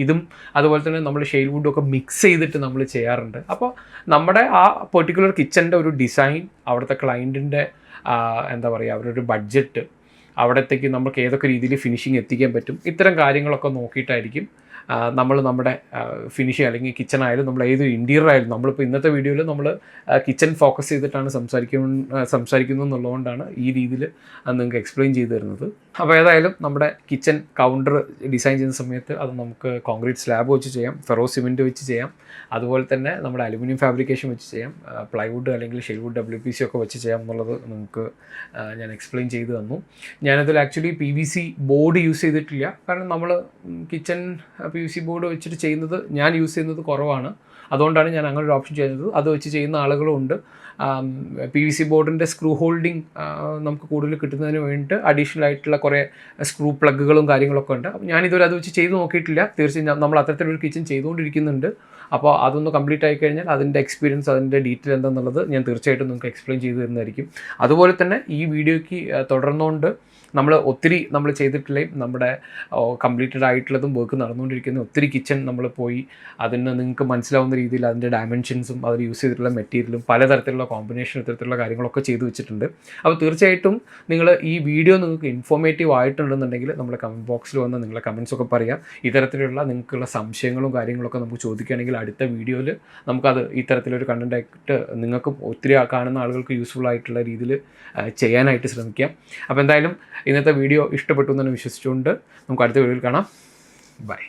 ഇതും അതുപോലെ തന്നെ നമ്മൾ ഷെയ്ൽവുഡും ഒക്കെ മിക്സ് ചെയ്തിട്ട് നമ്മൾ ചെയ്യാറുണ്ട്. അപ്പോൾ നമ്മുടെ ആ പെർട്ടിക്കുലർ കിച്ചൻ്റെ ഒരു ഡിസൈൻ, അവിടുത്തെ ക്ലയൻറ്റിൻ്റെ എന്താ പറയുക, അവരൊരു ബഡ്ജറ്റ്, അവിടത്തേക്ക് നമുക്ക് ഏതൊക്കെ രീതിയിൽ ഫിനിഷിങ് എത്തിക്കാൻ പറ്റും, ഇത്തരം കാര്യങ്ങളൊക്കെ നോക്കിയിട്ടായിരിക്കും നമ്മൾ നമ്മുടെ ഫിനിഷിങ് അല്ലെങ്കിൽ കിച്ചൺ ആയാലും നമ്മൾ ഏത് ഇൻറ്റീരിയർ ആയാലും, നമ്മളിപ്പോൾ ഇന്നത്തെ വീഡിയോയിൽ നമ്മൾ കിച്ചൺ ഫോക്കസ് ചെയ്തിട്ടാണ് സംസാരിക്കുന്നത് എന്നുള്ളതുകൊണ്ടാണ് ഈ രീതിയിൽ നിങ്ങൾക്ക് എക്സ്പ്ലെയിൻ ചെയ്തു തരുന്നത്. അപ്പോൾ ഏതായാലും നമ്മുടെ കിച്ചൺ കൗണ്ടർ ഡിസൈൻ ചെയ്യുന്ന സമയത്ത് അത് നമുക്ക് കോൺക്രീറ്റ് സ്ലാബ് വെച്ച് ചെയ്യാം, ഫെറോ സിമെൻറ്റ് വെച്ച് ചെയ്യാം, അതുപോലെ തന്നെ നമ്മുടെ അലുമിനിയം ഫാബ്രിക്കേഷൻ വെച്ച് ചെയ്യാം, പ്ലൈവുഡ് അല്ലെങ്കിൽ ഷെയ്ൽവുഡ് WPC ഒക്കെ വെച്ച് ചെയ്യാം എന്നുള്ളത് നിങ്ങൾക്ക് ഞാൻ എക്സ്പ്ലെയിൻ ചെയ്തു തന്നു. ഞാനതിൽ ആക്ച്വലി PVC ബോർഡ് യൂസ് ചെയ്തിട്ടില്ല. കാരണം നമ്മൾ കിച്ചൺ PVC ബോർഡ് വെച്ചിട്ട് ചെയ്യുന്നത് ഞാൻ യൂസ് ചെയ്യുന്നത് കുറവാണ്. അതുകൊണ്ടാണ് ഞാൻ അങ്ങനെ ഒരു ഓപ്ഷൻ ചെയ്യുന്നത്. അത് വെച്ച് ചെയ്യുന്ന ആളുകളും ഉണ്ട്. PVC ബോർഡിൻ്റെ സ്ക്രൂ ഹോൾഡിങ് നമുക്ക് കൂടുതൽ കിട്ടുന്നതിന് വേണ്ടിയിട്ട് അഡീഷണൽ ആയിട്ടുള്ള കുറേ സ്ക്രൂ പ്ലഗുകളും കാര്യങ്ങളൊക്കെ ഉണ്ട്. അപ്പോൾ ഞാനിതുവരെ അത് വെച്ച് ചെയ്ത് നോക്കിയിട്ടില്ല. തീർച്ചയായും നമ്മൾ അത്തരത്തിലൊരു കിച്ചൺ ചെയ്തുകൊണ്ടിരിക്കുന്നുണ്ട്. അപ്പോൾ അതൊന്ന് കംപ്ലീറ്റ് ആയി കഴിഞ്ഞാൽ അതിൻ്റെ എക്സ്പീരിയൻസ്, അതിൻ്റെ ഡീറ്റെയിൽ എന്താണെന്നുള്ളത് ഞാൻ തീർച്ചയായിട്ടും നിങ്ങൾക്ക് എക്സ്പ്ലെയിൻ ചെയ്തു തരുന്നതായിരിക്കും. അതുപോലെ തന്നെ ഈ വീഡിയോയ്ക്ക് തുടർന്നുകൊണ്ട് നമ്മൾ ചെയ്തിട്ടില്ലെങ്കിൽ നമ്മുടെ കംപ്ലീറ്റഡ് ആയിട്ടുള്ളതും വർക്ക് നടന്നുകൊണ്ടിരിക്കുന്ന ഒത്തിരി കിച്ചൺ നമ്മൾ പോയി അതിന് നിങ്ങൾക്ക് മനസ്സിലാവുന്ന രീതിയിൽ അതിൻ്റെ ഡയമെൻഷൻസും അതിൽ യൂസ് ചെയ്തിട്ടുള്ള മെറ്റീരിയലും പലതരത്തിലുള്ള കോമ്പിനേഷൻ ഇത്തരത്തിലുള്ള കാര്യങ്ങളൊക്കെ ചെയ്തു വെച്ചിട്ടുണ്ട്. അപ്പോൾ തീർച്ചയായിട്ടും നിങ്ങൾ ഈ വീഡിയോ നിങ്ങൾക്ക് ഇൻഫോർമേറ്റീവ് ആയിട്ടുണ്ടെന്നുണ്ടെങ്കിൽ നമ്മുടെ കമൻറ്റ് ബോക്സിൽ വന്ന് നിങ്ങളുടെ കമൻസൊക്കെ പറയാം. ഇത്തരത്തിലുള്ള നിങ്ങൾക്കുള്ള സംശയങ്ങളും കാര്യങ്ങളൊക്കെ നമുക്ക് ചോദിക്കുകയാണെങ്കിൽ അടുത്ത വീഡിയോയിൽ നമുക്കത് ഇത്തരത്തിലൊരു കണ്ടൻറ്റായിട്ട് നിങ്ങൾക്ക് ഒത്തിരി കാണുന്ന ആളുകൾക്ക് യൂസ്ഫുൾ ആയിട്ടുള്ള രീതിയിൽ ചെയ്യാനായിട്ട് ശ്രമിക്കാം. അപ്പോൾ എന്തായാലും ഇന്നത്തെ വീഡിയോ ഇഷ്ടപ്പെട്ടു എന്ന് വിശ്വസിച്ചുകൊണ്ട് നമുക്ക് അടുത്ത വീഡിയോയിൽ കാണാം. ബൈ.